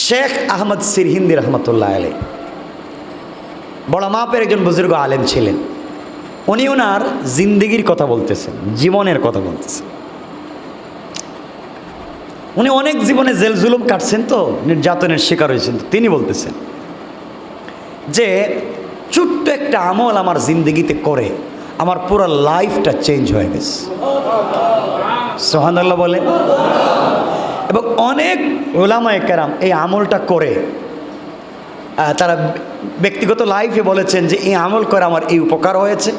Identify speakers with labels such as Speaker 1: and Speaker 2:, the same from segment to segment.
Speaker 1: শেখ আহমদ সিরহিন্দি রহমতুল্লাহ আলাইহি বড় মাপের একজন বুজুর্গ আলেম ছিলেন। উনি ওনার জিন্দেগির কথা বলতেছেন, জীবনের কথা বলতেছেন। উনি অনেক জীবনে জেল জুলুম কাটছেন, তো নির্যাতনের শিকার হয়েছেন। তো তিনি বলতেছেন যে ছোট্ট একটা আমল আমার জিন্দেগিতে করে আমার পুরো লাইফটা চেঞ্জ হয়ে গেছে। সুবহানাল্লাহ বলেন। এবং অনেক উলামায়ে কেরাম এই আমলটা করে তারা ব্যক্তিগত লাইফে বলেছেন যে এই আমল করে আমার এই উপকার হয়েছে,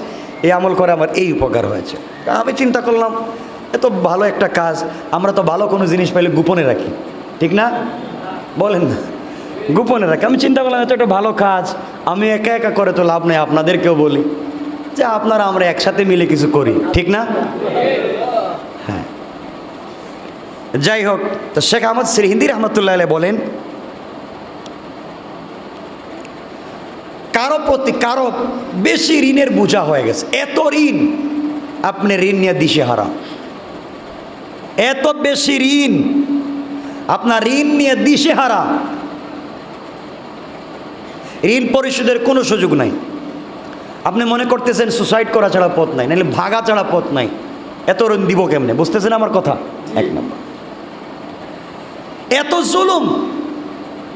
Speaker 1: এই আমল করে আমার এই উপকার হয়েছে। আমি চিন্তা করলাম এত ভালো একটা কাজ, আমরা তো ভালো কোনো জিনিস পাইলে গোপনে রাখি, ঠিক না? বলেন না, গোপনে রাখি। আমি চিন্তা করলাম এত একটা ভালো কাজ আমি একা একা করে তো লাভ নেই, আপনাদেরকেও বলি যে আপনারা আমরা একসাথে মিলে কিছু করি, ঠিক না? হ্যাঁ, যাই হোক, তো শেখ আহমদ সিরহিন্দি রহমতুল্লাহ আলাইহি বলেন কারো বেশি ঋণের বোঝা হয়ে গেছে, এত ঋণ আপনি ঋণ নিয়ে দিশেহারা, এত বেশি ঋণ আপনার ঋণ নিয়ে দিশেহারা, ঋণ পরিশোধের কোনো সুযোগ নাই। আপনি মনে করতেছেন সুসাইড করা ছাড়া পথ নাই, নাহলে ভাগা ছাড়া পথ নাই, এত ঋণ দিব কেমনে? বুঝতেছেন আমার কথা? এক নম্বর, এত জুলুম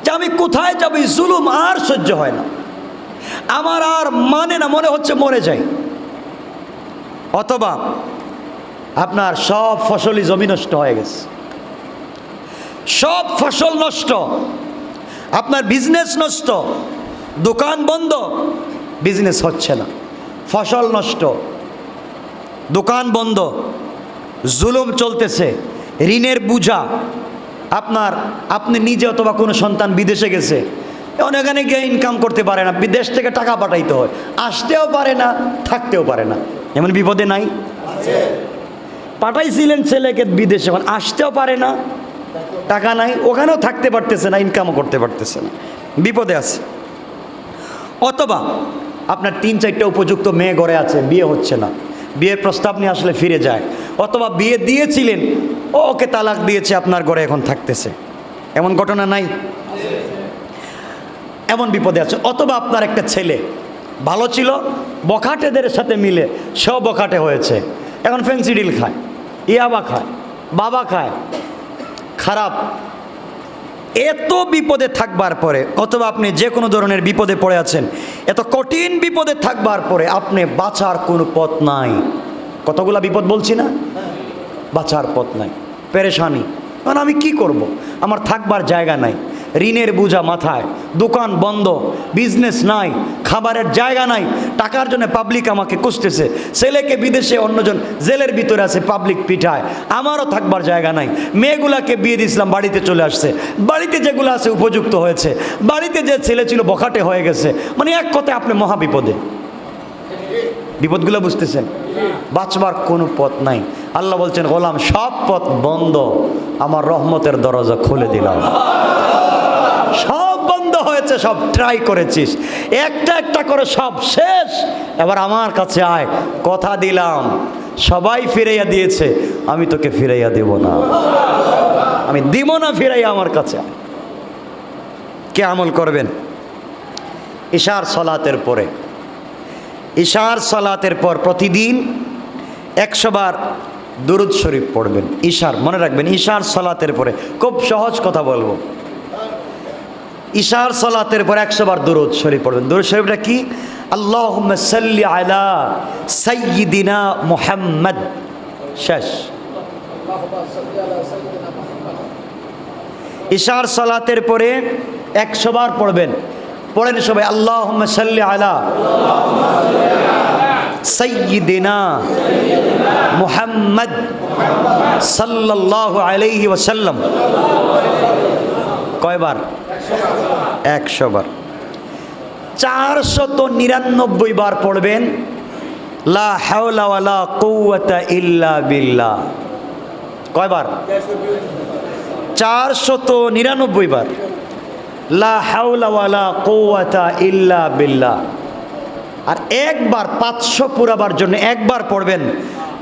Speaker 1: যে আমি কোথায় যাব, এই জুলুম আর সহ্য হয় না, আমার আর মানে না, মনে হচ্ছে মরে যাই। অথবা আপনার সব ফসলই জমি নষ্ট হয়ে গেছে, সব ফসল নষ্ট, আপনার বিজনেস নষ্ট, দোকান বন্ধ, বিজনেস হচ্ছে না, ফসল নষ্ট, দোকান বন্ধ, জুলুম চলতেছে, ঋণের বোঝা, আপনি নিজে অথবা কোনো সন্তান বিদেশে গেছে, অনেকখানে গিয়ে ইনকাম করতে পারে না, বিদেশ থেকে টাকা পাঠাইতে হয়, আসতেও পারে না, থাকতেও পারে না। এমন বিপদে নাই? পাঠাইছিলেন ছেলেকে বিদেশে, এখন আসতেও পারে না, টাকা নাই, ওখানেও থাকতে পারতেছে না, ইনকামও করতে পারতেছে না, বিপদে আছে। অথবা আপনার 3-4টা উপযুক্ত মেয়ে ঘরে আছে, বিয়ে হচ্ছে না, বিয়ের প্রস্তাব নিয়ে আসলে ফিরে যায়। অথবা বিয়ে দিয়েছিলেন, ওকে তালাক দিয়েছে, আপনার ঘরে এখন থাকতেছে। এমন ঘটনা নাই? এমন বিপদে আছে। অথবা আপনার একটা ছেলে ভালো ছিল, বখাটেদের সাথে মিলে সেও বখাটে হয়েছে, এখন ফেন্সিডিল খায়, ইয়াবা খায়, বাবা খায়, খারাপ। এত বিপদে থাকবার পরে, অথবা আপনি যে কোনো ধরনের বিপদে পড়ে আছেন, এত কঠিন বিপদে থাকবার পরে আপনি বাঁচার কোনো পথ নাই। কতগুলা বিপদ বলছি না? বাঁচার পথ নাই, পেরেশানি। কারণ আমি কি করব, আমার থাকবার জায়গা নাই, ঋণের বোঝা মাথায়, দোকান বন্ধ, বিজনেস নাই, খাবারের জায়গা নাই, টাকার জন্য পাবলিক আমাকে কুষতেছে, ছেলেকে বিদেশে অন্যজন জেলের ভিতরে আছে, পাবলিক পিঠায়, আমারও থাকবার জায়গা নাই। মেয়েগুলাকে বিয়ে দিয়েছিলাম, বাড়িতে চলে আসছে, বাড়িতে যেগুলো আছে উপযুক্ত হয়েছে, বাড়িতে যে ছেলে ছিল বখাটে হয়ে গেছে। মানে এক কথায় আপনি মহা বিপদে। বিপদগুলো বুঝতেছেন? বাঁচবার কোনো পথ নাই। আল্লাহ বলছেন, গোলাম সব পথ বন্ধ, আমার রহমতের দরজা খুলে দিলাম। সব বন্ধ হয়েছে, সব ট্রাই করেছিস, একটা একটা করে সব শেষ, এবার আমার কাছে আয়, কথা দিলাম, সবাই ফিরাইয়া দিয়েছে, আমি তোকে ফিরাইয়া দেব না, আমি দিব না ফিরাইয়া, আমার কাছে আয়। কে আমল করবেন? ইশার সালাতের পরে, ইশার সালাতের পর প্রতিদিন 100 বার দুরুদ শরীফ পড়বেন। ইশার মনে রাখবেন, ইশার সালাতের পরে, খুব সহজ কথা বলবো, ইশার সালাতের পর 100 বার দুরুদ শরীফ পড়বেন। দুরুদ শরীফটা কি? আল্লাহুম্মা সাল্লি আলা সাইয়্যিদিনা মুহাম্মদ, শেষ। ইশার সালাতের পরে 100 বার পড়বেন। পড়েন সবাই, আল্লাহুম্মা সাল্লি আলা সাইয়্যিদিনা মুহাম্মদ সাল্লাল্লাহু আলাইহি ওয়াসাল্লাম। কয়বার? 100 বার। 499 বার পড়বেন লা হাওলা ওয়ালা কুওয়াতা ইল্লা বিল্লাহ। কয়বার? 499 বার লা হাওলা ওয়ালা কুওয়াতা ইল্লা বিল্লাহ। আর একবার 500 পুরাবার জন্য একবার পড়বেন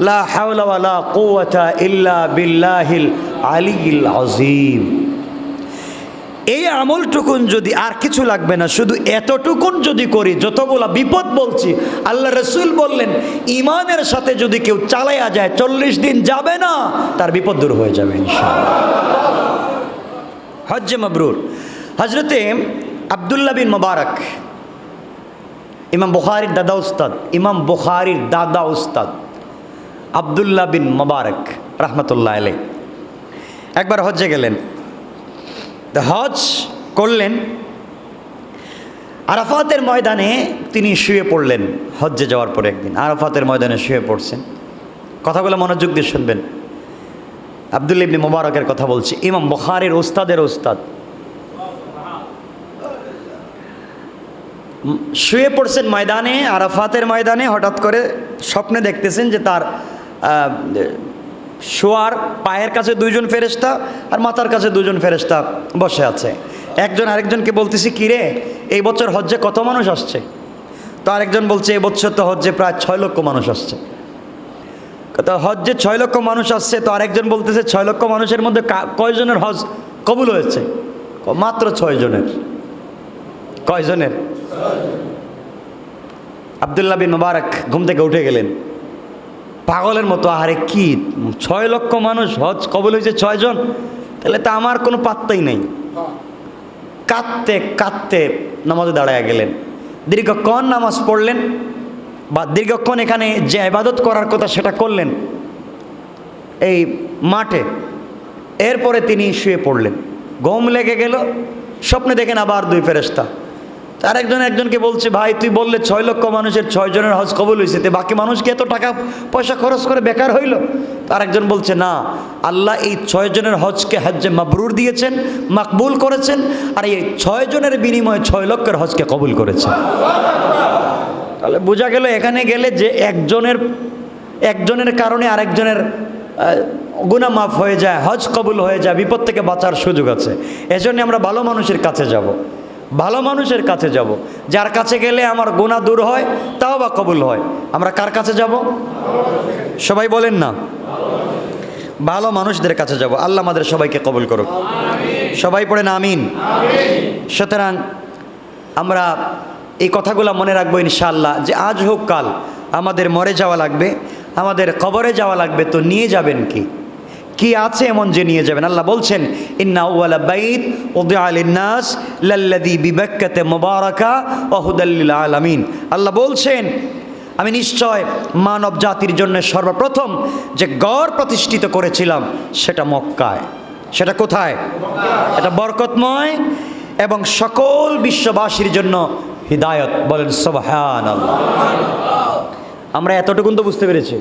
Speaker 1: লা হাওলা ওয়ালা কুওয়াতা ইল্লা বিল্লাহিল আলিয়্যিল আযীম। এই আমলটুকুন যদি, আর কিছু লাগবে না, শুধু এতটুকুন যদি করি, যতগুলা বিপদ বলছি আল্লাহ রসুল বললেন ইমানের সাথে যদি কেউ চালাইয়া যায় 40 দিন যাবে না তার বিপদ দূর হয়ে যাবে ইনশাআল্লাহ। হজ্জে মাবরুর। হজরতে আব্দুল্লাহ বিন মুবারক, ইমাম বুখারীর দাদা উস্তাদ, ইমাম বুখারীর দাদা উস্তাদ আব্দুল্লাহ বিন মুবারক রহমতুল্লাহ আলাইহি একবার হজ্জে গেলেন। হজ করলেন, আরাফাতের ময়দানে তিনি শুয়ে পড়লেন। হজ্জে যাওয়ার পরে একদিন আরাফাতের ময়দানে শুয়ে পড়ছেন। কথাগুলো মনোযোগ দিয়ে শুনবেন। আব্দুল্লাহ ইবনে মুবারকের কথা বলছি, ইমাম বুখারীর উস্তাদের উস্তাদ। শুয়ে পড়ছেন ময়দানে, আরাফাতের ময়দানে। হঠাৎ করে স্বপ্নে দেখতেছেন যে তার শোয়ার পায়ের কাছে 2 জন ফেরেশতা আর মাথার কাছে 2 জন ফেরেশতা বসে আছে। একজন আরেকজনকে বলতেছে, কিরে এই বছর হজ্জে কত মানুষ আসছে? তো আরেকজন বলছে, এই বছর তো হজ্জে প্রায় 6 লক্ষ মানুষ আসছে। তো হজ্জে 6 লক্ষ মানুষ আসছে। তো আরেকজন বলতেছে, 6 লক্ষ মানুষের মধ্যে কয়জনের হজ কবুল হয়েছে? মাত্র 6 জনের। কয়জনের? আব্দুল্লাহ বিন মুবারক ঘুম থেকে উঠে গেলেন পাগলের মতো। আরে কি 6 লক্ষ মানুষ হজ কবুল হয়েছে 6 জন? তাহলে তো আমার কোনো পাত্তাই নেই। কাঁদতে কাঁদতে নামাজে দাঁড়ায় গেলেন। দীর্ঘক্ষণ নামাজ পড়লেন, বা দীর্ঘক্ষণ এখানে যে ইবাদত করার কথা সেটা করলেন এই মাঠে। এরপরে তিনি শুয়ে পড়লেন, ঘুম লেগে গেল। স্বপ্নে দেখেন আবার 2 ফেরেশতা। আর একজনকে বলছে, ভাই তুই বললে 6 লক্ষ মানুষের 6 জনের হজ কবুল হয়েছে, তো বাকি মানুষকে এত টাকা পয়সা খরচ করে বেকার হইল? আর একজন বলছে, না, আল্লাহ এই 6 জনের হজকে হজ্জে মাবরুর দিয়েছেন, মাকবুল করেছেন, আর এই 6 জনের বিনিময়ে 6 লক্ষের হজকে কবুল করেছেন। তাহলে বোঝা গেল এখানে গেলে যে একজনের কারণে আরেকজনের গুনাহ মাফ হয়ে যায়, হজ কবুল হয়ে যায়, বিপদ থেকে বাঁচার সুযোগ আছে। এজন্য আমরা ভালো মানুষের কাছে যাব, ভালো মানুষের কাছে যাব, যার কাছে গেলে আমার গুনাহ দূর হয়, তাও বা কবুল হয়। আমরা কার কাছে যাব? সবাই বলেন না, ভালো মানুষদের কাছে যাব। আল্লাহ আমাদের সবাইকে কবুল করুক। সবাই পড়েন আমিন। সুতরাং আমরা এই কথাগুলো মনে রাখবো ইনশাআল্লাহ, যে আজ হোক কাল আমাদের মরে যাওয়া লাগবে, আমাদের কবরে যাওয়া লাগবে। তো নিয়ে যাবেন কি আছে এমন যে নিয়ে যাবেন? আল্লাহ বলছেন, ইন্না আউওয়ালা বাইত উদিআ লিন-নাস লাল্লাযী বিবাক্কাতা মুবারাকা ওয়া হুদাল লিল আলামিন। আল্লাহ বলছেন, আমি নিশ্চয় মানব জাতির জন্য সর্বপ্রথম যে গড় প্রতিষ্ঠিত করেছিলাম সেটা মক্কায়। সেটা কোথায়? এটা বরকতময় এবং সকল বিশ্ববাসীর জন্য হিদায়ত। বলেন সুবহানাল্লাহ। আমরা এতটুকুন তো বুঝতে পেরেছি,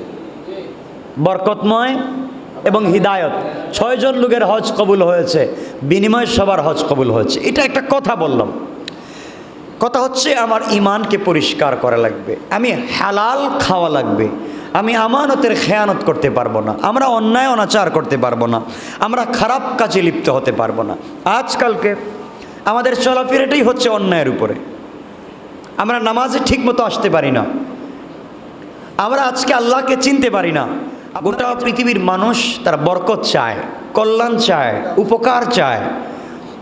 Speaker 1: বরকতময় এবং হিদায়ত। 6 জন লোকের হজ কবুল হয়েছে, বিনিময়ে সবার হজ কবুল হয়েছে। এটা একটা কথা বললাম। কথা হচ্ছে আমার ইমানকে পরিষ্কার করা লাগবে, আমি হালাল খাওয়া লাগবে, আমি আমানতের খেয়ানত করতে পারবো না, আমরা অন্যায় অনাচার করতে পারবো না, আমরা খারাপ কাজে লিপ্ত হতে পারবো না। আজকালকে আমাদের চলাফেরাটাই হচ্ছে অন্যায়ের উপরে। আমরা নামাজে ঠিক মতো আসতে পারি না, আমরা আজকে আল্লাহকে চিনতে পারি না। গোটা পৃথিবীর মানুষ তারা বরকত চায়, কল্যাণ চায়, উপকার চায়।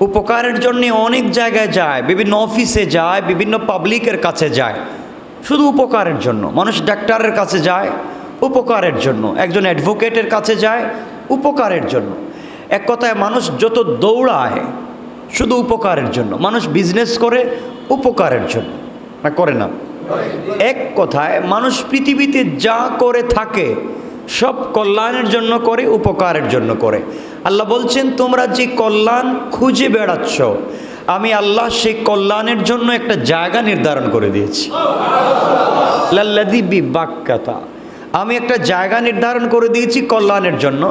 Speaker 1: উপকারের জন্য অনেক জায়গায় যায়, বিভিন্ন অফিসে যায়, বিভিন্ন পাবলিকের কাছে যায়, শুধু উপকারের জন্য। মানুষ ডাক্তারের কাছে যায় উপকারের জন্য, একজন অ্যাডভোকেটের কাছে যায় উপকারের জন্য। এক কথায় মানুষ যত দৌড়ায় শুধু উপকারের জন্য। মানুষ বিজনেস করে উপকারের জন্য, না করে না? এক কথায় মানুষ পৃথিবীতে যা করে থাকে সব কল্যাণের জন্য করে, উপকারের জন্য করে। আল্লাহ বলছেন, তোমরা যে কল্যাণ খুঁজে বেড়াচ্ছ, আমি আল্লাহ সেই কল্যাণের জন্য একটা জায়গা নির্ধারণ করে দিয়েছি। লাল্লাযী বিবাক্কাতা, আমি একটা জায়গা নির্ধারণ করে দিয়েছি কল্যাণের জন্য।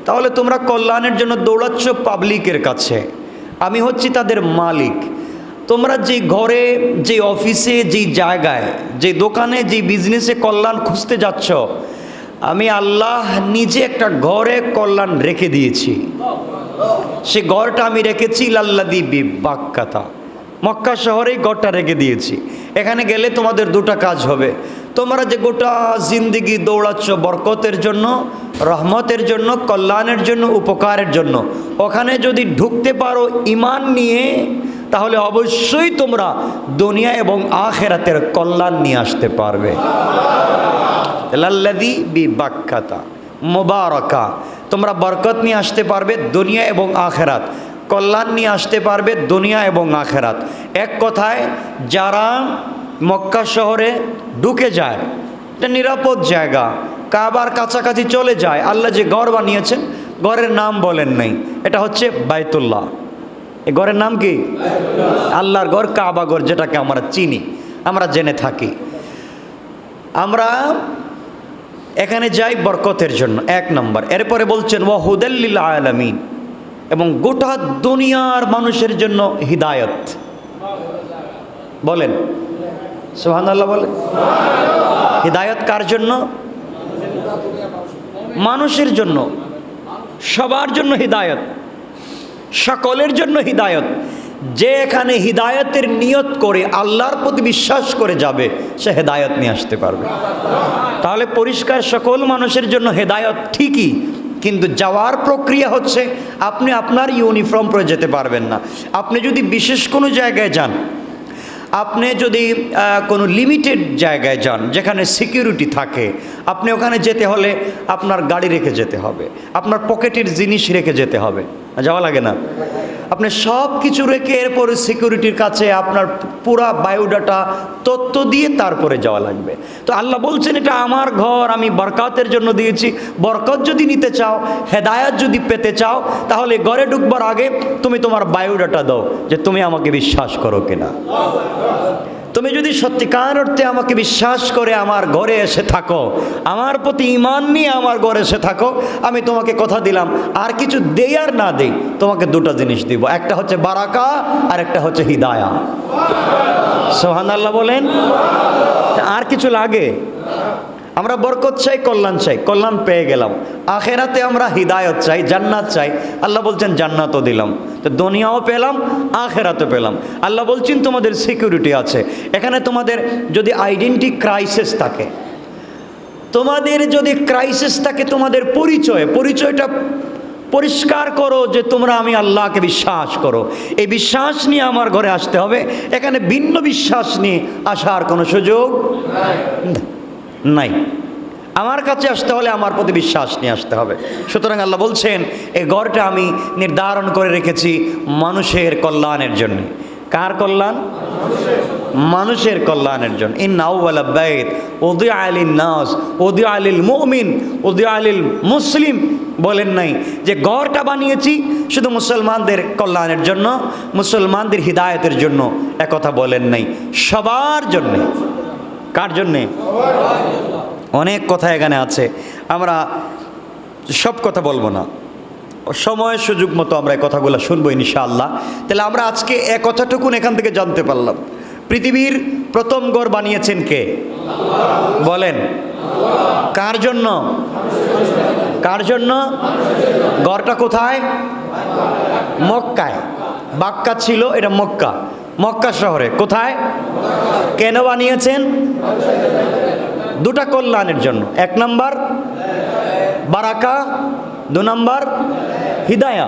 Speaker 1: তাহলে তোমরা কল্যাণের জন্য দৌড়াচ্ছ পাবলিকের কাছে, আমি হচ্ছি তাদের মালিক। তোমরা যে ঘরে, যে অফিসে, যেই জায়গায়, যে দোকানে, যে বিজনেসে কল্যাণ খুঁজতে যাচ্ছ, আমি আল্লাহ নিজে একটা ঘরে কল্যাণ রেখে দিয়েছি। সে ঘরটা আমি রেখেছি লাল্লাযী বিবাক্কাতা, মক্কা শহরেই ঘরটা রেখে দিয়েছি। এখানে গেলে তোমাদের 2টা কাজ হবে। তোমরা যে গোটা জিন্দিগি দৌড়াচ্ছ বরকতের জন্য, রহমতের জন্য, কল্যাণের জন্য, উপকারের জন্য, ওখানে যদি ঢুকতে পারো ইমান নিয়ে, তাহলে অবশ্যই তোমরা দুনিয়া এবং আখিরাতের কল্যাণ নিয়ে আসতে পারবে। লাল্লাযী বিবাক্কাতা মুবারাকা, তোমরা বরকত নিয়ে আসতে পারবে দুনিয়া এবং আখিরাত, কল্যাণ নিয়ে আসতে পারবে দুনিয়া এবং আখিরাত। এক কথায় যারা মক্কা শহরে ঢুকে যায়, এটা নিরাপদ জায়গা, কাবার কাছাকাছি চলে যায়, আল্লাহ যে ঘর বানিয়েছেন ঘরের নাম বলেন নাই, এটা হচ্ছে বাইতুল্লাহ। এই ঘরের নাম কি? আল্লাহর ঘর, কাবা ঘর, যেটাকে আমরা চিনি, আমরা জেনে থাকি। আমরা এখানে যাই বরকতের জন্য, এক নম্বর। এরপরে বলছেন ওয়া হুদাল লিল আলামিন, এবং গোটা দুনিয়ার মানুষের জন্য হিদায়ত। বলেন সুবহানাল্লাহ, বলেন হিদায়ত কার জন্য? মানুষের জন্য, সবার জন্য হিদায়ত, সকলের জন্য হিদায়ত। যে এখানে হিদায়তের নিয়ত করে আল্লাহর প্রতি বিশ্বাস করে যাবে, সে হেদায়ত নিয়ে আসতে পারবে। তাহলে পরিষ্কার সকল মানুষের জন্য হেদায়ত ঠিকই, কিন্তু যাওয়ার প্রক্রিয়া হচ্ছে আপনি আপনার ইউনিফর্ম পরে যেতে পারবেন না। আপনি যদি বিশেষ কোনো জায়গায় যান, আপনি যদি কোনো লিমিটেড জায়গায় যান যেখানে সিকিউরিটি থাকে, আপনি ওখানে যেতে হলে আপনার গাড়ি রেখে যেতে হবে, আপনার পকেটের জিনিস রেখে যেতে হবে, যাওয়া লাগে না? আপনি সব কিছু রেখে এরপরে সিকিউরিটির কাছে আপনার পুরা বায়োডাটা তথ্য দিয়ে তারপরে যাওয়া লাগবে। তো আল্লাহ বলছেন এটা আমার ঘর, আমি বরকতের জন্য দিয়েছি। বরকত যদি নিতে চাও, হেদায়েত যদি পেতে চাও, তাহলে ঘরে ঢুকবার আগে তুমি তোমার বায়োডাটা দাও যে তুমি আমাকে বিশ্বাস করো কিনা। তুমি যদি সত্যিকার অর্থে আমাকে বিশ্বাস করে আমার ঘরে এসে থাকো, আমার প্রতি ঈমান নিয়ে আমার ঘরে এসে থাকো, আমি তোমাকে কথা দিলাম, আর কিছু দেই আর না দেই, তোমাকে দুটো জিনিস দিব, একটা হচ্ছে বারাকা আর একটা হচ্ছে হিদায়া। সুবহানাল্লাহ বলেন। আর কিছু লাগে? আমরা বরকত চাই, কল্যাণ চাই, কল্যাণ পেয়ে গেলাম। আখেরাতে আমরা হিদায়ত চাই, জান্নাত চাই, আল্লাহ বলছেন জান্নাতও দিলাম। তো দুনিয়াও পেলাম, আখেরাতও পেলাম। আল্লাহ বলছেন তোমাদের সিকিউরিটি আছে। এখানে তোমাদের যদি আইডেন্টি ক্রাইসিস থাকে, তোমাদের যদি ক্রাইসিস থাকে, তোমাদের পরিচয়টা পরিষ্কার করো যে তোমরা আমি আল্লাহকে বিশ্বাস করো, এই বিশ্বাস নিয়ে আমার ঘরে আসতে হবে। এখানে ভিন্ন বিশ্বাস নিয়ে আসার কোনো সুযোগ নাই। আমার কাছে আসতে হলে আমার প্রতি বিশ্বাস নিয়ে আসতে হবে। সুতরাং আল্লাহ বলছেন এই ঘরটা আমি নির্ধারণ করে রেখেছি মানুষের কল্যাণের জন্য। কার কল্যাণ? মানুষের কল্যাণের জন্য। ইন্না আউওয়ালা বাইত উদিআ লিন-নাস উদিআ লিল-মুমিন উদিআ লিল-মুসলিম, বলেন নাই যে ঘরটা বানিয়েছি শুধু মুসলমানদের কল্যাণের জন্য, মুসলমানদের হিদায়তের জন্য, একথা বলেন নাই, সবার জন্যে। কার জন্যে? অনেক কথা এখানে আছে, আমরা সব কথা বলবো না, সময় সুযোগ মতো আমরা এই কথাগুলো শুনবো ইনশাআল্লাহ। তাহলে আমরা আজকে এক কথাটুকুন এখান থেকে জানতে পারলাম, পৃথিবীর প্রথম ঘর বানিয়েছেন কে? বলেন কার জন্য? কার জন্য? ঘরটা কোথায়? মক্কায়। বাক্কা ছিল, এটা মক্কা, মক্কা শহরে। কোথায়? কেন বানিয়েছেন? দুটা কল্যাণের জন্য। এক নাম্বার বারাকা, দু নাম্বার হিদায়া।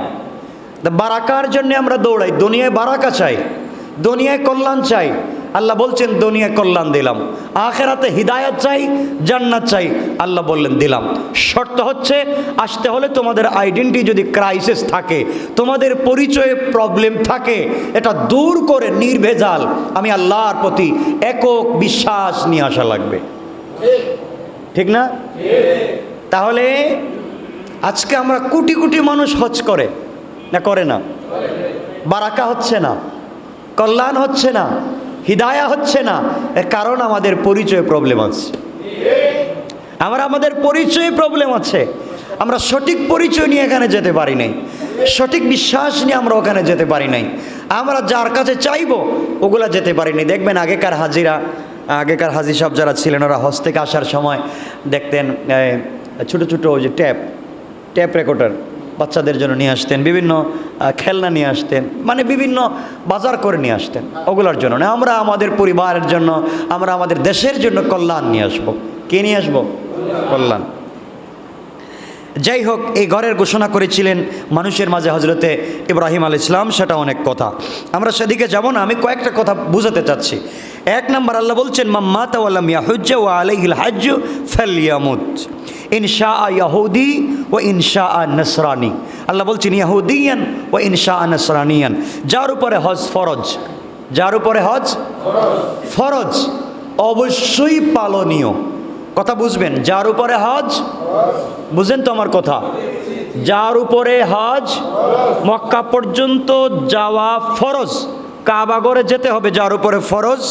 Speaker 1: বারাকার জন্য আমরা দৌড়াই, দুনিয়ায় বারাকা চাই, দুনিয়ায় কল্যাণ চাই। আল্লাহ বলছেন দুনিয়ায় কল্যাণ দিলাম, আখেরাতে হিদায়াত চাই, জান্নাত চাই। আল্লাহ বললেন দিলাম। শর্ত হচ্ছে আসতে হলে তোমাদের আইডেন্টি যদি ক্রাইসিস থাকে, তোমাদের পরিচয়ে প্রবলেম থাকে, এটা দূর করে নির্ভেজাল আমি আল্লাহর প্রতি একক বিশ্বাস নিয়ে আসা লাগবে। ঠিক না? তাহলে আজকে আমরা কোটি কোটি মানুষ হজ করে না, করে না? বারাকা হচ্ছে না, কল্যাণ হচ্ছে না, হিদায়া হচ্ছে না। এর কারণ আমাদের পরিচয় প্রবলেম আছে। আমাদের পরিচয়ে প্রবলেম আছে। আমরা সঠিক পরিচয় নিয়ে এখানে যেতে পারি নাই, সঠিক বিশ্বাস নিয়ে আমরা ওখানে যেতে পারি নাই। আমরা যার কাছে চাইবো ওগুলা যেতে পারি নাই। দেখবেন আগেকার আগেকার হাজি সাহেব যারা ছিলেন, ওরা হজ থেকে আসার সময় দেখতেন ছোটো ছোটো ওই যে ট্যাপ রেকর্ডার বাচ্চাদের জন্য নিয়ে আসতেন, বিভিন্ন খেলনা নিয়ে আসতেন, মানে বিভিন্ন বাজার করে নিয়ে আসতেন। ওগুলোর জন্য না, আমরা আমাদের পরিবারের জন্য, আমরা আমাদের দেশের জন্য কল্যাণ নিয়ে আসবো। কে নিয়ে আসবো? কল্যাণ। যাই হোক, এই ঘরের ঘোষণা করেছিলেন মানুষের মাঝে হজরতে ইব্রাহিম আলাইহিস সালাম, সেটা অনেক কথা, আমরা সেদিকে যাব না। আমি কয়েকটা কথা বুঝাতে চাচ্ছি। এক নম্বর, আল্লাহ বলছেন মাম্মাতা ওয়ালাম ইয়াহুজ্জা ওয়া আলাইহিল হাজ্জু ফালইয়ামুত ইনশা ইয়াহুদি ও ইনশা নাসরানি। আল্লাহ বলছেন ইয়াহুদিয়ান ও ইনশা নাসরানিয়ান, যার উপরে হজ ফরজ, যার উপরে হজ ফরজ, অবশ্যই পালনীয়। কথা বুঝবেন, যার উপরে হজ, বুঝেন তো আমার কথা, যার উপরে হজ, মক্কা পর্যন্ত যাওয়া ফরজ, কাবাগরে যেতে হবে, যার উপরে ফরজ,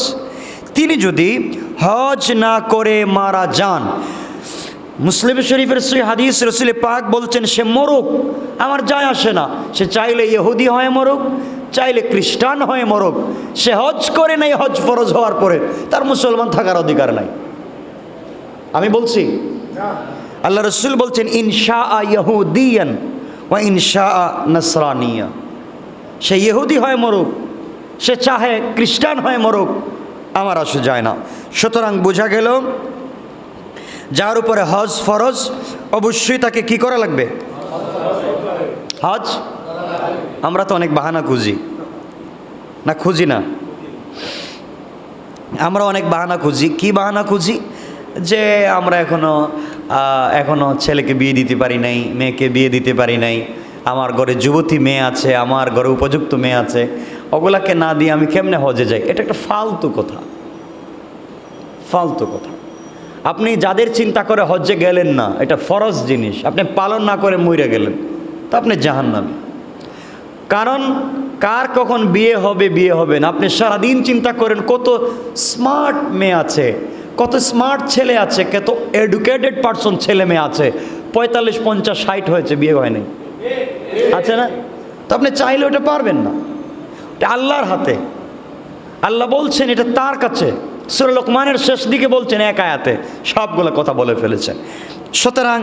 Speaker 1: তিনি যদি হজ না করে মারা যান, মুসলিম শরীফের সেই হাদিস, রসুল পাক বলছেন সে মরুক, আমার যায় আসে না, সে চাইলে ইহুদি হয়ে মরুক, চাইলে খ্রিস্টান হয়ে মরুক, সে হজ করে নাই, হজ ফরজ হওয়ার পরে তার মুসলমান থাকার অধিকার নাই। আমি বলছি, আল্লাহ রসুল বলছেন ইনশা ইয়াহুদিয়ান ও ইনশা নাসরানিয়া, সে ইহুদি হয়ে মরুক, সে চাহে খ্রিস্টান হয়ে মরুক, আমার আসে যায় না। সুতরাং বোঝা গেল যার উপরে হজ ফরজ, অবশ্যই তাকে কি করা লাগবে? হজ। আমরা তো অনেক বাহানা খুঁজি না, খুঁজি না, আমরা অনেক বাহানা খুঁজি। কি বাহানা খুঁজি? যে আমরা এখনো ছেলেকে বিয়ে দিতে পারি নাই, মেয়েকে বিয়ে দিতে পারি নাই, আমার ঘরে যুবতী মেয়ে আছে, আমার ঘরে উপযুক্ত মেয়ে আছে, ওগুলাকে না দিয়ে আমি কেমনে হজে যাই? এটা একটা ফালতু কথা, ফালতু কথা। আপনি যাদের চিন্তা করে হজ্জে গেলেন না, এটা ফরজ জিনিস, আপনি পালন না করে মরে গেলেন, তো আপনি জাহান্নামী। কারণ কার কখন বিয়ে হবে, বিয়ে হবে না, আপনি সারাদিন চিন্তা করেন কত স্মার্ট মেয়ে আছে, কত স্মার্ট ছেলে আছে, কত এডুকেটেড পারসন ছেলে মেয়ে আছে, 45, 50, 60 হয়েছে, বিয়ে হয় নাই, আছে না? তো আপনি চাইলে ওটা পারবেন না, এটা আল্লাহর হাতে। আল্লাহ বলছেন এটা তার কাছে, সূরা লোকমানের শেষ দিকে বলছেন এক আয়াতে, সবগুলো কথা বলে ফেলেছেন। সুতরাং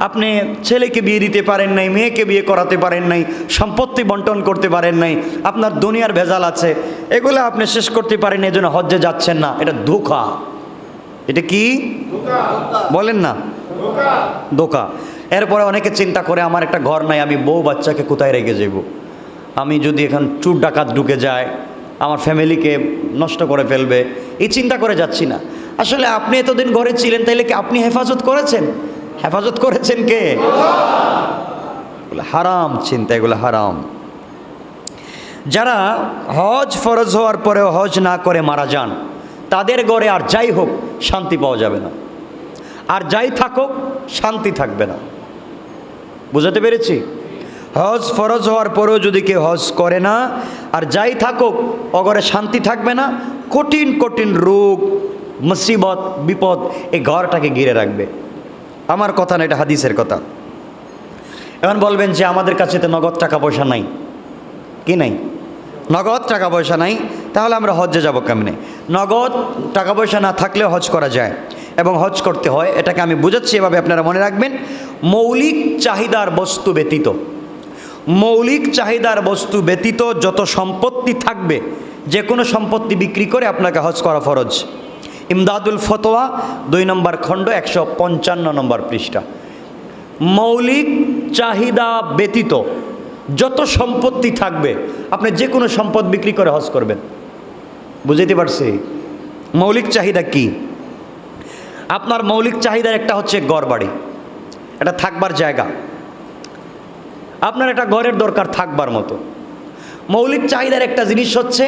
Speaker 1: আপনি ছেলেকে বিয়ে দিতে পারেন নাই, মেয়েকে বিয়ে করাতে পারেন নাই, সম্পত্তি বন্টন করতে পারেন নাই, আপনার দুনিয়ার ভেজাল আছে, এগুলো আপনি শেষ করতে পারেন, এই জন্য হজ্জে যাচ্ছেন না, এটা ধোঁকা। এটা কি বলেন না? ধোঁকা। এরপরে অনেকে চিন্তা করে আমার একটা ঘর নাই, আমি বউ বাচ্চাকে কোথায় রেখে যাব, আমি যদি এখান চুর ডাকাত ঢুকে যায় আমার ফ্যামিলিকে নষ্ট করে ফেলবে, এই চিন্তা করে যাচ্ছি না। আসলে আপনি এতদিন ঘরে ছিলেন, তাইলে কি আপনি হেফাজত করেছেন? হেফাজত করেছেন কে? হারাম চিন্তা, এগুলো হারাম। যারা হজ ফরজ হওয়ার পরেও হজ না করে মারা যান, তাদের ঘরে আর যাই হোক শান্তি পাওয়া যাবে না, আর যাই থাকুক শান্তি থাকবে না। বুঝাতে পেরেছি? হজ ফরজ হওয়ার পরেও যদি কেউ হজ করে না, আর যাই থাকুক অঘরে শান্তি থাকবে না, কঠিন কঠিন রোগ, মুসিবত, বিপদ এই ঘরটাকে ঘিরে রাখবে। আমার কথা না, এটা হাদিসের কথা। এখন বলবেন যে আমাদের কাছে তো নগদ টাকা পয়সা নাই। কি নাই? নগদ টাকা পয়সা নাই, তাহলে আমরা হজ্জে যাব কেমনে? নগদ টাকা পয়সা না থাকলেও হজ করা যায় এবং হজ করতে হয়। এটাকে আমি বুঝাচ্ছি এভাবে, আপনারা মনে রাখবেন। মৌলিক চাহিদার বস্তু ব্যতীত, মৌলিক চাহিদার বস্তু ব্যতীত যত সম্পত্তি থাকবে, যে কোনো সম্পত্তি বিক্রি করে আপনাকে হজ করা ফরজ। ইমদাদুল ফতোয়া 2 নম্বর খণ্ড 155 নম্বর পৃষ্ঠা। মৌলিক চাহিদা ব্যতীত যত সম্পত্তি থাকবে, আপনি যে কোনো সম্পদ বিক্রি করে হজ করবেন। বুঝাইতে পারছি? মৌলিক চাহিদা কি? আপনার মৌলিক চাহিদার একটা হচ্ছে ঘর বাড়ি, এটা থাকবার জায়গা, আপনার একটা ঘরের দরকার থাকবার মতো। মৌলিক চাহিদার একটা জিনিস হচ্ছে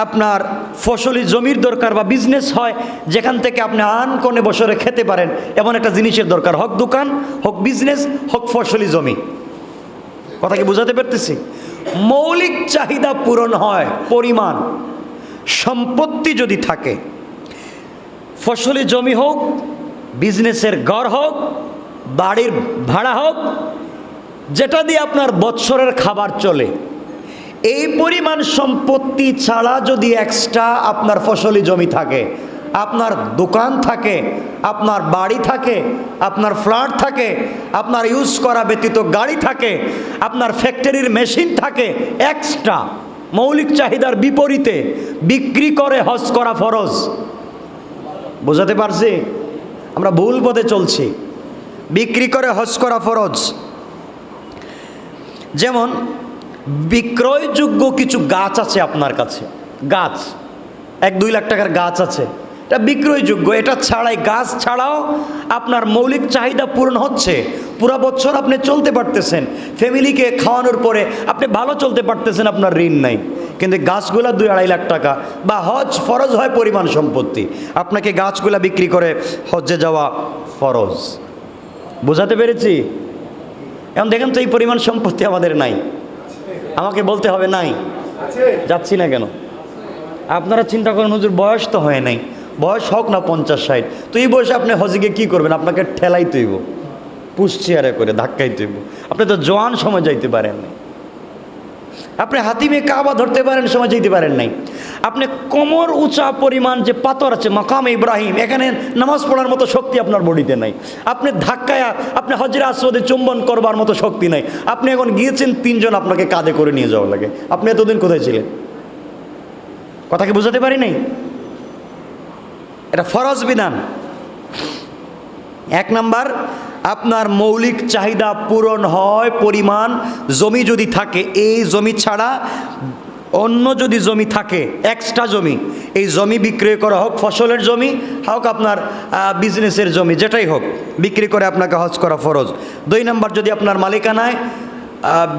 Speaker 1: আপনার ফসলি জমির দরকার, বা বিজনেস হয় যেখান থেকে আপনি আনকোণে বছরে খেতে পারেন, এমন একটা জিনিসের দরকার, হোক দোকান, হোক বিজনেস, হোক ফসলি জমি। কথা কি বুঝাতে পারতেছি? মৌলিক চাহিদা পূরণ হয় পরিমাণ সম্পত্তি যদি থাকে, ফসলি জমি হোক, বিজনেসের ঘর হোক, বাড়ির ভাড়া হোক, যেটা দিয়ে আপনার বৎসরের খাবার চলে, এই পরিমাণ সম্পত্তি ছাড়া যদি এক্সট্রা আপনার ফসলি জমি থাকে, আপনার দোকান থাকে, আপনার বাড়ি থাকে, আপনার ফ্ল্যাট থাকে, আপনার ইউজ করা ব্যতীত গাড়ি থাকে, আপনার ফ্যাক্টরির মেশিন থাকে, এক্সট্রা মৌলিক চাহিদার বিপরীতে বিক্রি করে হজ করা ফরজ। বোঝাতে পারছি? আমরা ভুল পথে চলছি। বিক্রি করে হজ করা ফরজ। যেমন বিক্রয়যোগ্য কিছু গাছ আছে আপনার কাছে, গাছ 1-2 লাখ টাকার গাছ আছে, এটা বিক্রয়যোগ্য। এটা ছাড়াই, গাছ ছাড়াও আপনার মৌলিক চাহিদা পূরণ হচ্ছে, পুরা বছর আপনি চলতে পারতেছেন, ফ্যামিলিকে খাওয়ানোর পরে আপনি ভালো চলতে পারতেছেন, আপনার ঋণ নাই। কিন্তু গাছগুলা 2-2.5 লাখ টাকা, বা হজ ফরজ হয় পরিমাণ সম্পত্তি, আপনাকে গাছগুলা বিক্রি করে হজ্জে যাওয়া ফরজ। বোঝাতে পেরেছি? এখন দেখেন তো, এই পরিমাণ সম্পত্তি আমাদের নাই, আমাকে বলতে হবে নাই, যাচ্ছি না কেন? আপনারা চিন্তা করেন, হুজুর বয়স তো হয় নাই, বয়স হোক না 50-60, তো এই বয়সে আপনি হজে কী করবেন? আপনাকে ঠেলাই তৈব, পুশ চেয়ারে করে ধাক্কাই তৈব। আপনি তো জোয়ান সময় যাইতে পারেন নাই, আপনি হাতিমে কাবা ধরতে পারেন, সময় যেতে পারেন নাই। আপনি কোমর উঁচা পরিমাণ যে পাথর আছে মাকাম ইব্রাহিম, এখানে নামাজ পড়ার মতো শক্তি আপনার বডিতে নাই। আপনি ধাক্কায়, আপনি হজরে আসওয়াদে চুম্বন করবার মতো শক্তি নাই। আপনি এখন গিয়েছেন, 3 জন আপনাকে কাঁধে করে নিয়ে যাওয়া লাগে। আপনি এতদিন কোথায় ছিলেন? কথা কি বুঝাতে পারি নাই? এটা ফরজ বিধান। 1 নাম্বার, আপনার মৌলিক চাহিদা পূরণ হয় পরিমাণ জমি যদি থাকে, এই জমি ছাড়া অন্য যদি জমি থাকে, এক্সট্রা জমি, এই জমি বিক্রয় করা হোক, ফসলের জমি হোক, আপনার বিজনেসের জমি, যেটাই হোক, বিক্রি করে আপনাকে হজ করা ফরজ। 2 নাম্বার, যদি আপনার মালিকানায়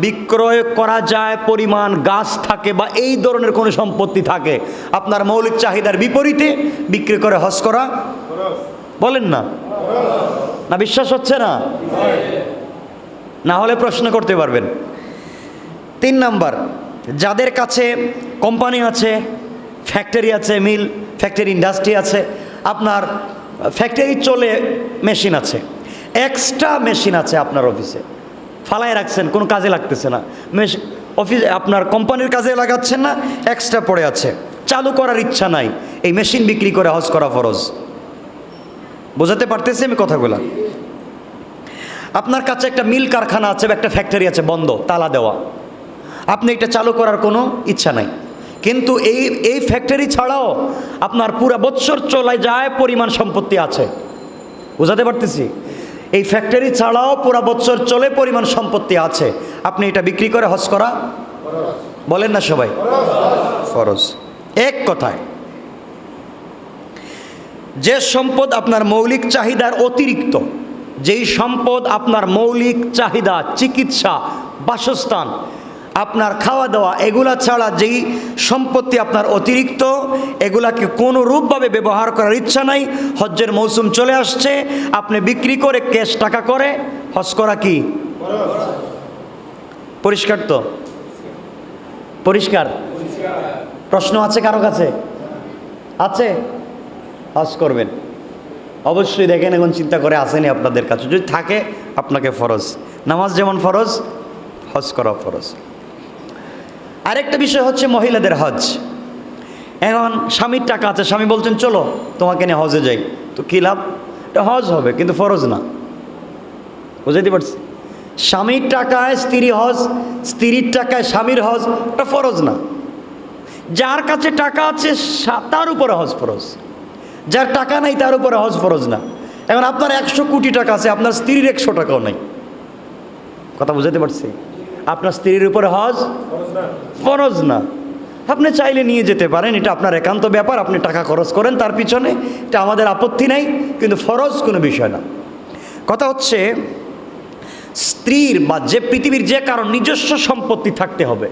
Speaker 1: বিক্রয় করা যায় পরিমাণ গাছ থাকে বা এই ধরনের কোনো সম্পত্তি থাকে, আপনার মৌলিক চাহিদার বিপরীতে বিক্রি করে হজ করা, বলেন না? না বিশ্বাস হচ্ছে না? না হলে প্রশ্ন করতে পারবেন। 3 নাম্বার, যাদের কাছে কোম্পানি আছে, ফ্যাক্টরি আছে, মিল, ফ্যাক্টরি, ইন্ডাস্ট্রি আছে, আপনার ফ্যাক্টরি চলে, মেশিন আছে, এক্সট্রা মেশিন আছে আপনার অফিসে, ফালাই রাখছেন, কোনো কাজে লাগতেছে না, অফিসে আপনার কোম্পানির কাজে লাগাচ্ছেন না, এক্সট্রা পড়ে আছে, চালু করার ইচ্ছা নাই, এই মেশিন বিক্রি করে হজ করা ফরজ। বোঝাতে পারতেছি আমি কথাগুলা? আপনার কাছে একটা মিল কারখানা আছে, একটা ফ্যাক্টরি আছে, বন্ধ, তালা দেওয়া, আপনি এটা চালু করার কোনো ইচ্ছা নাই, কিন্তু এই ফ্যাক্টরি ছাড়াও আপনার পুরো বছর চলে যায় পরিমাণ সম্পত্তি আছে। বোঝাতে পারতেছি? এই ফ্যাক্টরি ছাড়াও পুরো বছর চলে পরিমাণ সম্পত্তি আছে, আপনি এটা বিক্রি করে হজ করা, বলেন না সবাই? ফরজ। এক কথায়, যে সম্পদ আপনার মৌলিক চাহিদার অতিরিক্ত, যেই সম্পদ আপনার মৌলিক চাহিদা, চিকিৎসা, বাসস্থান, আপনার খাওয়া দাওয়া, এগুলা ছাড়া যেই সম্পত্তি আপনার অতিরিক্ত, এগুলাকে কোনো রূপভাবে ব্যবহার করার ইচ্ছা নাই, হজ্জের মৌসুম চলে আসছে, আপনি বিক্রি করে ক্যাশ টাকা করে হজ করা কি পরিষ্কার? তো পরিষ্কার? প্রশ্ন আছে কারো কাছে? আছে? হজ করবেন অবশ্যই। দেখেন এখন চিন্তা করে আসেনি আপনাদের কাছে, যদি থাকে আপনাকে ফরজ। নামাজ যেমন ফরজ, হজ করা ফরজ। আরেকটা বিষয় হচ্ছে মহিলাদের হজ। এখন স্বামীর টাকা আছে, স্বামী বলছেন চলো তোমাকে নিয়ে হজে যাই, তো কী লাভ? এটা হজ হবে কিন্তু ফরজ না। বুঝাইতে পারছি? স্বামীর টাকায় স্ত্রী হজ, স্ত্রীর টাকায় স্বামীর হজ, এটা ফরজ না। যার কাছে টাকা আছে তার উপরে হজ ফরজ, যার টাকা নাই তার উপরে হজ ফরজ না। এখন আপনার 100 কোটি টাকা আছে, আপনার স্ত্রীর 100 টাকাও নাই। কথা বুঝাতে পারছি? আপনার স্ত্রীর উপরে হজ ফরজ না। আপনি চাইলে নিয়ে যেতে পারেন, এটা আপনার একান্ত ব্যাপার, আপনি টাকা খরচ করেন তার পিছনে, এটা আমাদের আপত্তি নাই, কিন্তু ফরজ কোনো বিষয় না। কথা হচ্ছে স্ত্রীর বা যে পৃথিবীর যে কারণ নিজস্ব সম্পত্তি থাকতে হবে।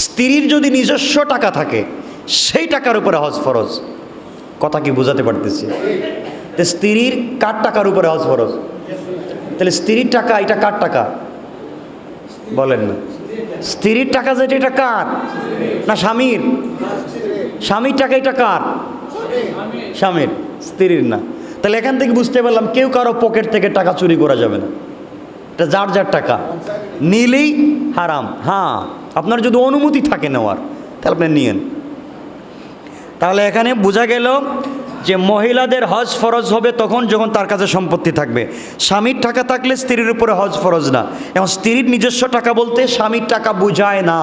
Speaker 1: স্ত্রীর যদি নিজস্ব টাকা থাকে সেই টাকার উপরে হজ ফরজ। কথা কি বোঝাতে পারতেছি? তো স্ত্রীর কার টাকার উপরে হজ ফরজ? তাহলে স্ত্রীর টাকা, এটা কার টাকা বলেন না? স্ত্রীর টাকা যেটা, এটা কার? না স্বামীর? স্বামীর টাকা, এটা কার? স্বামীর, স্ত্রীর না। তাহলে এখান থেকে বুঝতে পারলাম কেউ কারো পকেট থেকে টাকা চুরি করা যাবে না, এটা যার যার টাকা, নিলেই হারাম। হ্যাঁ, আপনার যদি অনুমতি থাকে নেওয়ার তাহলে আপনি নিয়েন। তাহলে এখানে বোঝা গেল যে মহিলাদের হজ ফরজ হবে তখন যখন তার কাছে সম্পত্তি থাকবে। স্বামীর টাকা থাকলে স্ত্রীর উপরে হজ ফরজ না। এবং স্ত্রীর নিজস্ব টাকা বলতে স্বামীর টাকা বুঝায় না।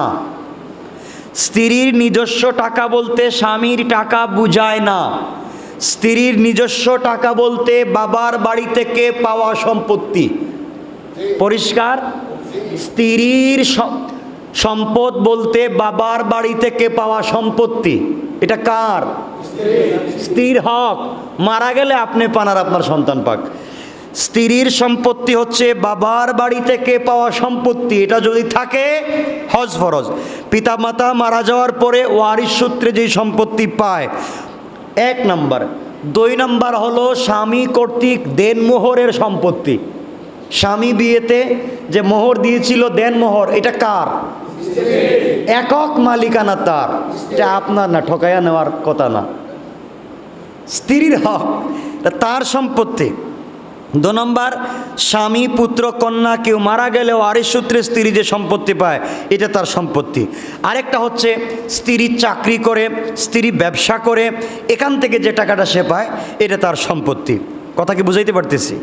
Speaker 1: স্ত্রীর নিজস্ব টাকা বলতে স্বামীর টাকা বুঝায় না। স্ত্রীর নিজস্ব টাকা বলতে বাবার বাড়ি থেকে পাওয়া সম্পত্তি। পরিষ্কার? স্ত্রীর সম্পদ বলতে বাবার বাড়ি থেকে পাওয়া সম্পত্তি। এটা কার? স্ত্রীর হক। মারা গেলে আপনি পান আর আপনার সন্তান পাক। স্ত্রীর সম্পত্তি হচ্ছে বাবার বাড়ি থেকে পাওয়া সম্পত্তি। এটা যদি থাকে হজ ফরজ। পিতামাতা মারা যাওয়ার পরে ওয়ারিশ সূত্রে যেই সম্পত্তি পায়, 1 নাম্বার। 2 নাম্বার হলো স্বামী কর্তৃক দেনমোহরের সম্পত্তি। স্বামী বিয়েতে যে মোহর দিয়েছিল দেনমোহর, এটা কার? একক মালিকানা তার। এটা আপনার না, ঠকাইয়া নেওয়ার কথা না। স্ত্রীর হক, তার সম্পত্তি। 2 নম্বর, স্বামী পুত্র কন্যা কেউ মারা গেলে ওয়ারিশ সূত্রে স্ত্রী যে সম্পত্তি পায় এটা তার সম্পত্তি। আরেকটা হচ্ছে স্ত্রী চাকরি করে, স্ত্রী ব্যবসা করে, এখান থেকে যে টাকাটা সে পায় এটা তার সম্পত্তি। কথা কি বুঝাইতে পারতেছি?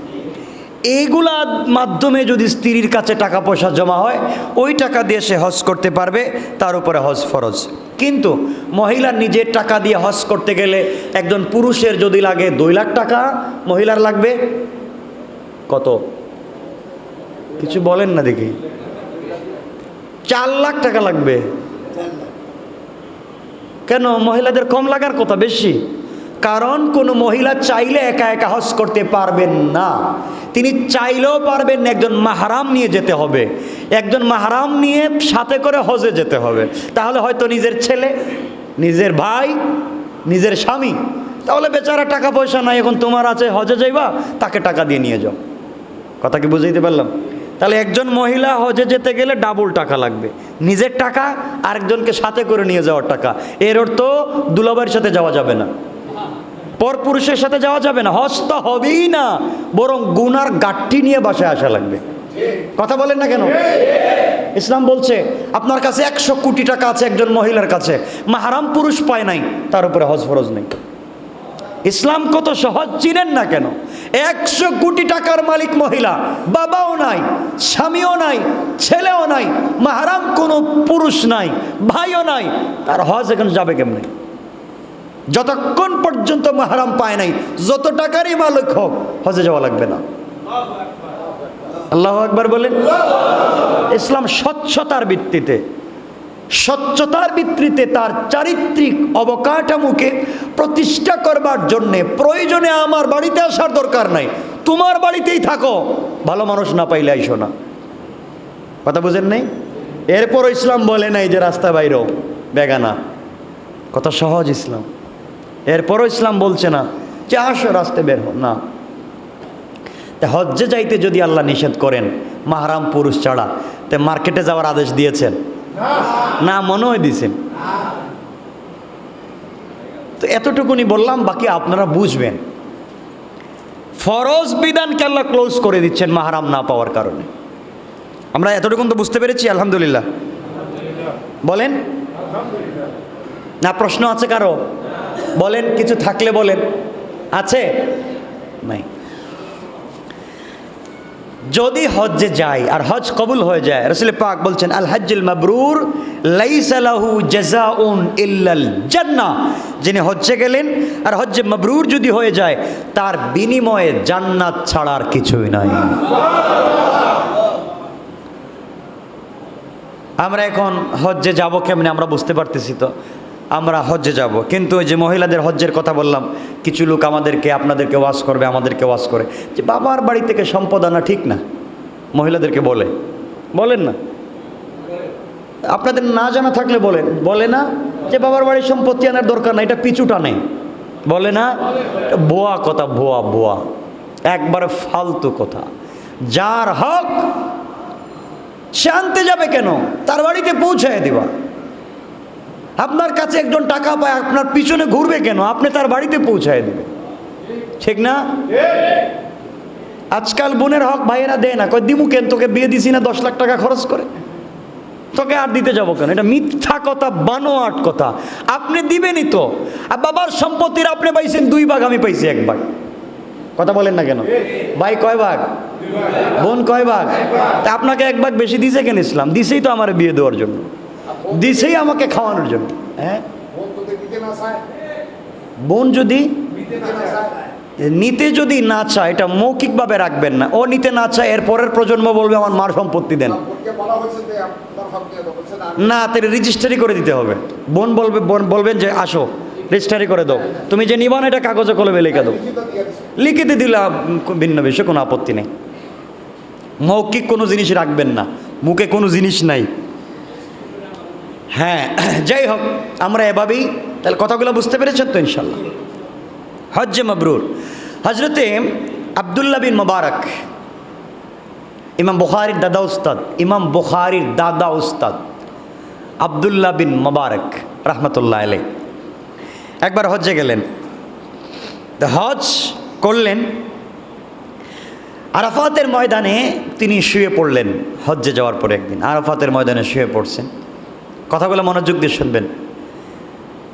Speaker 1: এইগুলার মাধ্যমে যদি স্ত্রীর কাছে টাকা পয়সা জমা হয়, ওই টাকা দিয়ে সে হজ করতে পারবে, তার উপরে হজ ফরজ। কিন্তু মহিলার নিজের টাকা দিয়ে হজ করতে গেলে একজন পুরুষের যদি লাগে 2 লাখ টাকা, মহিলার লাগবে কত? কিছু বলেন না দেখি। 4 লাখ টাকা লাগবে। কেন মহিলাদের কম লাগার কথা বেশি? কারণ কোনো মহিলা চাইলে একা একা হজ করতে পারবেন না। তিনি চাইলেও পারবেন না, একজন মাহরাম নিয়ে যেতে হবে। একজন মাহরাম নিয়ে সাথে করে হজে যেতে হবে। তাহলে হয়তো নিজের ছেলে, নিজের ভাই, নিজের স্বামী। তাহলে বেচারা টাকা পয়সা নাই, এখন তোমার আছে, হজে যাইবা, তাকে টাকা দিয়ে নিয়ে যাও। কথা কি বুঝাইতে পারলাম? তাহলে একজন মহিলা হজে যেতে গেলে ডাবল টাকা লাগবে। নিজের টাকা, আরেকজনকে সাথে করে নিয়ে যাওয়ার টাকা। এর অর্থ দুলাভাইয়ের সাথে যাওয়া যাবে না, পরপুরুষের সাথে যাওয়া যাবে না, হজ তো হবেই না, বরং গুনার গাঠটি নিয়ে বাসায় আসা লাগবে। কথা বলেন না কেন? ইসলাম বলছে আপনার কাছে 100 কোটি টাকা আছে একজন মহিলার কাছে, মাহরাম পুরুষ পায় নাই, তার উপরে হজ ফরজ নেই। ইসলাম কত সহজ চিনেন না কেন? 100 কোটি টাকার মালিক মহিলা, বাবাও নাই, স্বামীও নাই, ছেলেও নাই, মাহরাম কোনো পুরুষ নাই, ভাইও নাই, তার হজ এখন যাবে কেমনে? যতক্ষণ পর্যন্ত মাহরাম পায় নাই, যত টাকারই মালিক হোক, হজে যাওয়া লাগবে না। আল্লাহু আকবার বলেন। ইসলাম স্বচ্ছতার ভিত্তিতে, স্বচ্ছতার ভিত্তিতে তার চারিত্রিক অবকাঠামোকে প্রতিষ্ঠা করবার জন্যে প্রয়োজনে আমার বাড়িতে আসার দরকার নাই, তোমার বাড়িতেই থাকো, ভালো মানুষ না পাইলে আইসো না। কথা বুঝেন নাই? এরপর ইসলাম বলে নাই যে রাস্তা বাইরেও বেগানা। কত সহজ ইসলাম। এরপরও ইসলাম বলছে না যে আসো রাস্তায় বের হো না। হজ্জে যাইতে যদি আল্লাহ নিষেধ করেন মাহরাম পুরুষ ছাড়া, তে মার্কেটে যাওয়ার আদেশ দিয়েছেন না? মনে হয় দিয়েছেন। তো এতটুকুনি বললাম, বাকি আপনারা বুঝবেন। ফরজ বিধানকে আল্লাহ ক্লোজ করে দিচ্ছেন মাহরাম না পাওয়ার কারণে। আমরা এতটুকুন তো বুঝতে পেরেছি, আলহামদুলিল্লাহ বলেন না? প্রশ্ন আছে কারো? বলেন, কিছু থাকলে বলেন। আছে? নাই। যদি হজ্জে যায় আর হজ কবুল হয়ে যায়, রাসূল পাক বলছেন আল হজ্জুল মাবরুর লাইসা লাহু জাযাউন ইল্লাল জান্নাহ। যিনি হজ্জে গেলেন আর হজ্জে মাবরুর যদি হয়ে যায়, তার বিনিময়ে জান্নাত ছাড়ার কিছুই নাই। আমরা এখন হজ্জে যাব কেমনে আমরা বুঝতে পারতেছি তো। আমরা হজ্জে যাব, কিন্তু ওই যে মহিলাদের হজ্জের কথা বললাম, কিছু লোক আমাদেরকে, আপনাদেরকে ওয়াজ করবে, আমাদেরকে ওয়াজ করে যে বাবার বাড়ি থেকে সম্পদ আনা ঠিক না। মহিলাদেরকে বলেন না? আপনাদের না জানা থাকলে বলেন। বলে না যে বাবার বাড়ির সম্পত্তি আনার দরকার না, এটা পিছুটা নেই, বলে না? ভুয়া কথা, ভুয়া, একবারে ফালতু কথা। যার হক সে আনতে যাবে কেন? তার বাড়িতে পৌঁছায় দিবা। আপনার কাছে একজন টাকা পায়, আপনার পিছনে ঘুরবে কেন? আপনি তার বাড়িতে পৌঁছায় দিবেন, ঠিক না? আজকাল বোনের হক ভাইয়েরা দেয় না, কয় দিমু কেন, তোকে বিয়ে দিছি না 10 লাখ টাকা খরচ করে। তোকে আর দিতে যাবো কেন? এটা মিথ্যা কথা, বানোয়াট কথা। আপনি দিবেনই তো। আর বাবার সম্পত্তির আপনি পাইছেন 2 ভাগ, আমি পাইছি 1 ভাগ। কথা বলেন না কেন? ভাই কয় ভাগ? বোন কয় ভাগ? তা আপনাকে 1 ভাগ বেশি দিছে কেন ইসলাম? দিছেই তো আমার বিয়ে দেওয়ার জন্য, দিছেই আমাকে খাওয়ানোর জন্য। হ্যাঁ, বোন যদি নিতে যদি না চায়, এটা মৌখিকভাবে রাখবেন না। ও নিতে না চায়, এর পরের প্রজন্ম বলবে আমার মার সম্পত্তি দেন। না, তাহলে রেজিস্ট্রি করে দিতে হবে। বোন বলবেন যে আসো রেজিস্ট্রি করে দাও, তুমি যে নিবা না এটা কাগজে কলমে লিখে দাও। লিখিতে দিলাম ভিন্ন বিষয়ে কোনো আপত্তি নেই। মৌখিক কোনো জিনিস রাখবেন না, মুখে কোনো জিনিস নাই। হ্যাঁ, যাই হোক, আমরা এভাবেই তাহলে কথাগুলো বুঝতে পেরেছেন তো ইনশাল্লাহ। হজ্জে মাবরুর। হজরতে আবদুল্লাহ বিন মুবারক, ইমাম বুখারীর দাদা উস্তাদ, ইমাম বুখারীর দাদা উস্তাদ আবদুল্লাহ বিন মুবারক রহমতুল্লাহ আলাইহ একবার হজ্জে গেলেন। হজ করলেন, আরাফাতের ময়দানে তিনি শুয়ে পড়লেন। হজ্জে যাওয়ার পরে একদিন আরাফাতের ময়দানে শুয়ে পড়ছেন। কথাগুলো মনোযোগ দিয়ে শুনবেন।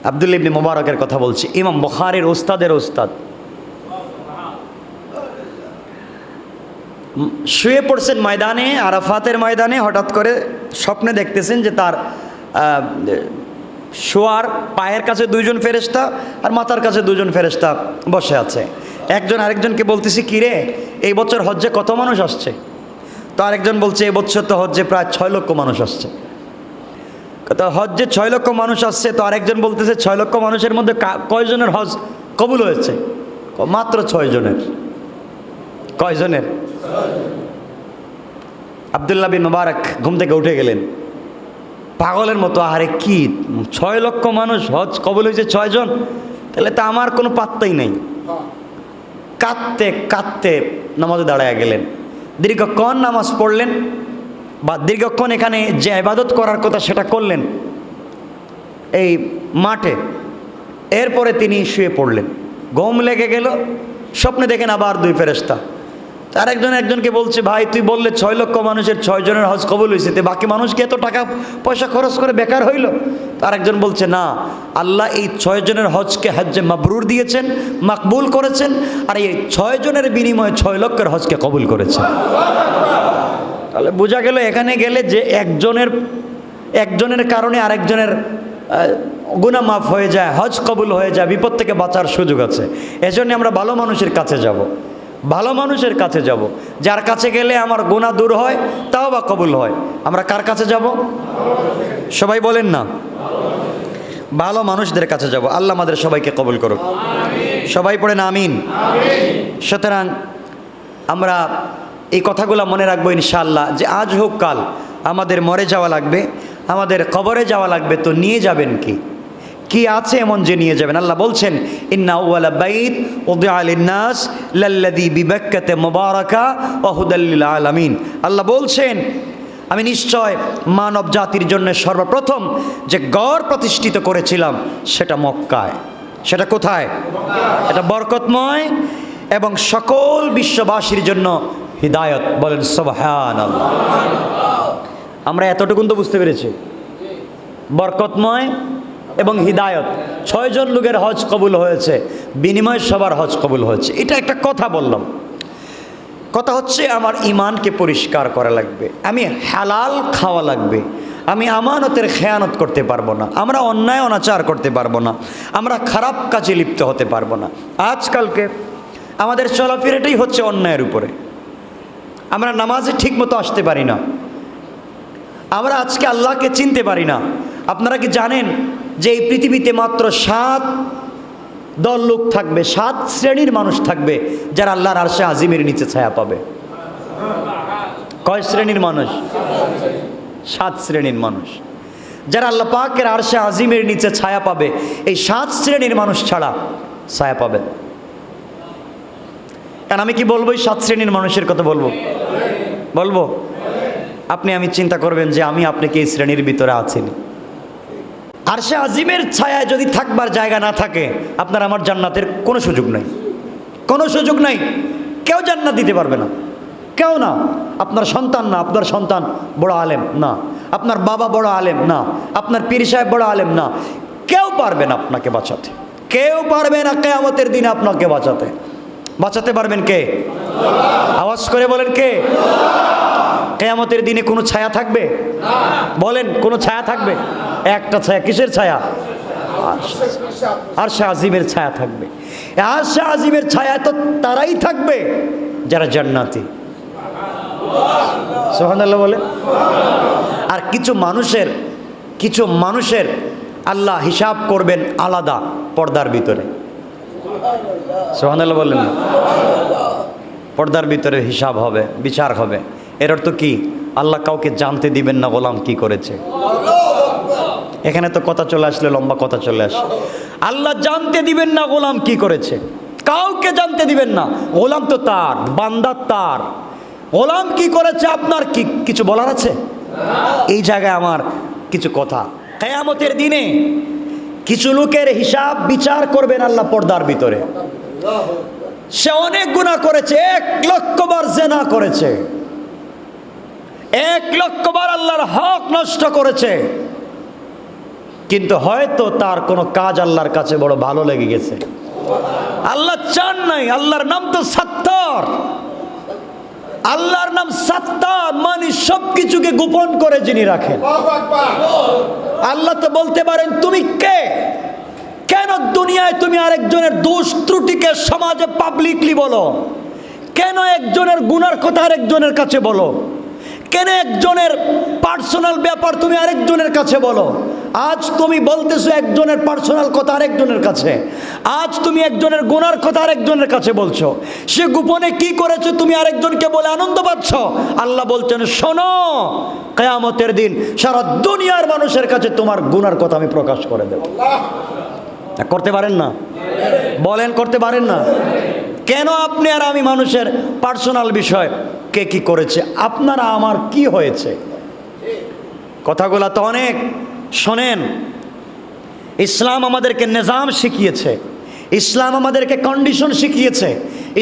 Speaker 1: আবদুল্লাহ ইবনে মুবারকের কথা বলছি, ইমাম বুখারীর ওস্তাদের ওস্তাদ। শুয়ে পড়ছেন ময়দানে, আরাফাতের ময়দানে। হঠাৎ করে স্বপ্নে দেখতেছেন যে তার শোয়ার পায়ের কাছে 2 জন ফেরেশতা আর মাথার কাছে 2 জন ফেরেশতা বসে আছে। একজন আরেকজনকে বলতেছে, কি রে, এই বছর হজ্জে কত মানুষ আসছে? তো আরেকজন বলছে, এই বছর তো হজ্জে প্রায় 6 লক্ষ মানুষ আসছে। তো হজ্জে 6 লক্ষ মানুষ আসছে, তো আরেকজন বলতেছে 6 লক্ষ মানুষের মধ্যে কয়জনের হজ কবুল হয়েছে? মাত্র 6 জনের। কয়জনের? আবদুল্লাহ বিন মুবারক ঘুম থেকে উঠে গেলেন পাগলের মতো। আরে কি, 6 লক্ষ মানুষ হজ কবুল হয়েছে 6 জন? তাহলে তো আমার কোনো পাত্তাই নেই। কাঁদতে কাঁদতে নামাজে দাঁড়ায় গেলেন। দীর্ঘক্ষণ নামাজ পড়লেন, বা দীর্ঘক্ষণ এখানে যে ইবাদত করার কথা সেটা করলেন এই মাঠে। এরপরে তিনি শুয়ে পড়লেন, ঘুম লেগে গেল। স্বপ্নে দেখেন আবার 2 ফেরেশতা। আরেকজন একজনকে বলছে, ভাই তুই বললে 6 লক্ষ মানুষের 6 জনের হজ কবুল হয়েছে, তো বাকি মানুষকে এত টাকা পয়সা খরচ করে বেকার হইল? আরেকজন বলছে, না, আল্লাহ এই 6 জনের হজকে হজ্জে মাবরুর দিয়েছেন, মাকবুল করেছেন, আর এই 6 জনের বিনিময়ে 6 লক্ষের হজকে কবুল করেছেন। তাহলে বোঝা গেল এখানে গেলে যে একজনের কারণে আরেকজনের গুনাহ মাফ হয়ে যায়, হজ কবুল হয়ে যায়, বিপদ থেকে বাঁচার সুযোগ আছে। এজন্য আমরা ভালো মানুষের কাছে যাব, ভালো মানুষের কাছে যাব, যার কাছে গেলে আমার গুনাহ দূর হয়, তাও বা কবুল হয়। আমরা কার কাছে যাব? সবাই বলেন না, ভালো মানুষদের কাছে যাব। আল্লাহ আমাদের সবাইকে কবুল করুক। সবাই পড়েন আমিন। সুতরাং আমরা এই কথাগুলো মনে রাখবো ইনশাআল্লাহ, যে আজ হোক কাল আমাদের মরে যাওয়া লাগবে, আমাদের কবরে যাওয়া লাগবে। তো নিয়ে যাবেন কি আছে এমন যে নিয়ে যাবেন? আল্লাহ বলছেন, ইন্না আউওয়ালা বাইত উদিআ লিন-নাস লাল্লাযী বিবাক্কাতা মুবারাকা ওয়া হুদাল লিল আলামিন। আল্লাহ বলছেন, আমি নিশ্চয় মানব জাতির জন্য সর্বপ্রথম যে গড় প্রতিষ্ঠিত করেছিলাম সেটা মক্কায়। সেটা কোথায়? এটা বরকতময় এবং সকল বিশ্ববাসীর জন্য হিদায়ত। বলেন সুবহানাল্লাহ। আমরা এতটুকুন তো বুঝতে পেরেছি, বরকতময় এবং হিদায়ত। 6 জন লোকের হজ কবুল হয়েছে, বিনিময়ে সবার হজ কবুল হয়েছে। এটা একটা কথা বললাম। কথা হচ্ছে আমার ইমানকে পরিষ্কার করা লাগবে, আমি হালাল খাওয়া লাগবে, আমি আমানতের খেয়ানত করতে পারবো না, আমরা অন্যায় অনাচার করতে পারবো না, আমরা খারাপ কাজে লিপ্ত হতে পারবো না। আজকালকে আমাদের চলাফেরাটাই হচ্ছে অন্যায়ের উপরে। আমরা নামাজে ঠিক মতো আসতে পারি না, আমরা আজকে আল্লাহকে চিনতে পারি না। আপনারা কি জানেন যে এই পৃথিবীতে মাত্র 7 দল লোক থাকবে, 7 শ্রেণীর মানুষ থাকবে যারা আল্লাহর আরশে আজিমের নিচে ছায়া পাবে? কয় শ্রেণীর মানুষ? 7 শ্রেণীর মানুষ যারা আল্লাহ পাকের আরশে আজিমের নিচে ছায়া পাবে। এই 7 শ্রেণীর মানুষ ছাড়া ছায়া পাবে। কারণ আমি কি বলবো, এই 7 শ্রেণীর মানুষের কথা বলবো। আপনি আমি চিন্তা করবেন যে আমি আপনি কি এই শ্রেণীর ভিতরে আছেন? আরশে আজিমের ছায়ায় যদি থাকবার জায়গা না থাকে, আপনার আমার জান্নাতের কোনো সুযোগ নাই, কোনো সুযোগ নাই। কেউ জান্নাত দিতে পারবে না, কেউ না। আপনার সন্তান না, আপনার সন্তান বড় আলেম না, আপনার বাবা বড় আলেম না, আপনার পীর সাহেব বড় আলেম না, কেউ পারবে না আপনাকে বাঁচাতে, কেউ পারবে না কিয়ামতের দিনে আপনাকে বাঁচাতে। বাঁচাতে পারবেন কে? আওয়াজ করে বলেন কে? কিয়ামতের দিনে কোনো ছায়া থাকবে? বলেন, কোনো ছায়া থাকবে? একটা ছায়া। কিসের ছায়া? আরশে আজিমের ছায়া থাকবে। আরশে আজিমের ছায়া তো তারাই থাকবে যারা জান্নাতি। সুবহানাল্লাহ বলে। আর কিছু মানুষের আল্লাহ হিসাব করবেন আলাদা পর্দার ভিতরে। সুবহানাল্লাহ বললেন না? পর্দার ভিতরে হিসাব হবে, বিচার হবে। এর অর্থ কি? আল্লাহ কাউকে জানতে দিবেন না গোলাম কি করেছে। এখানে তো কথা চলে আসলে লম্বা কথা চলে আসে। আল্লাহ জানতে দিবেন না গোলাম কি করেছে, কাউকে জানতে দিবেন না। গোলাম তো তার, বান্দা তার। গোলাম কি করেছে আপনার কি কিছু বলার আছে? এই জায়গায় আমার কিছু কথা। কিয়ামতের দিনে কিছু লোকের হিসাব বিচার করবেন আল্লাহ পর্দার ভিতরে। সে অনেক গুনাহ করেছে, 1,00,000 বার জিনা করেছে, 1,00,000 বার আল্লাহর হক নষ্ট করেছে, কিন্তু হয়তো তার কোনো কাজ আল্লাহর কাছে বড় ভালো লেগে গেছে। আল্লাহ চান নাই। আল্লাহর নাম তো সাত্তার। আল্লাহর নাম সাত্তার, মানে সবকিছুকে গোপন করে যিনি রাখেন। আল্লাহ তো বলতে পারেন তুমি কে? কেন দুনিয়ায় তুমি আরেকজনের দোষ ত্রুটিকে সমাজে পাবলিকলি বলো? কেন একজনের গুনার কথা আরেকজনের কাছে বলো? কেন একজনের পার্সোনাল ব্যাপার তুমি আরেকজনের কাছে বলো? আজ তুমি বলতেছো একজনের পার্সোনাল কথা আরেকজনের কাছে, আজ তুমি একজনের গুনার কথা আরেকজনের কাছে বলছো। সে গোপনে কি করেছে তুমি আরেকজনকে বলে আনন্দ পাচ্ছ। আল্লাহ বলছেন শোনো, কিয়ামতের দিন সারা দুনিয়ার মানুষের কাছে তোমার গুনার কথা আমি প্রকাশ করে দেব। করতে পারেন না? বলেন, করতে পারেন না? কেন আপনি আর আমি মানুষের পার্সোনাল বিষয় কে কি করেছে, আপনারা আমার কি হয়েছে, কথাগুলো তো অনেক শোনেন। ইসলাম আমাদেরকে নিজাম শিখিয়েছে, ইসলাম আমাদেরকে কন্ডিশন শিখিয়েছে,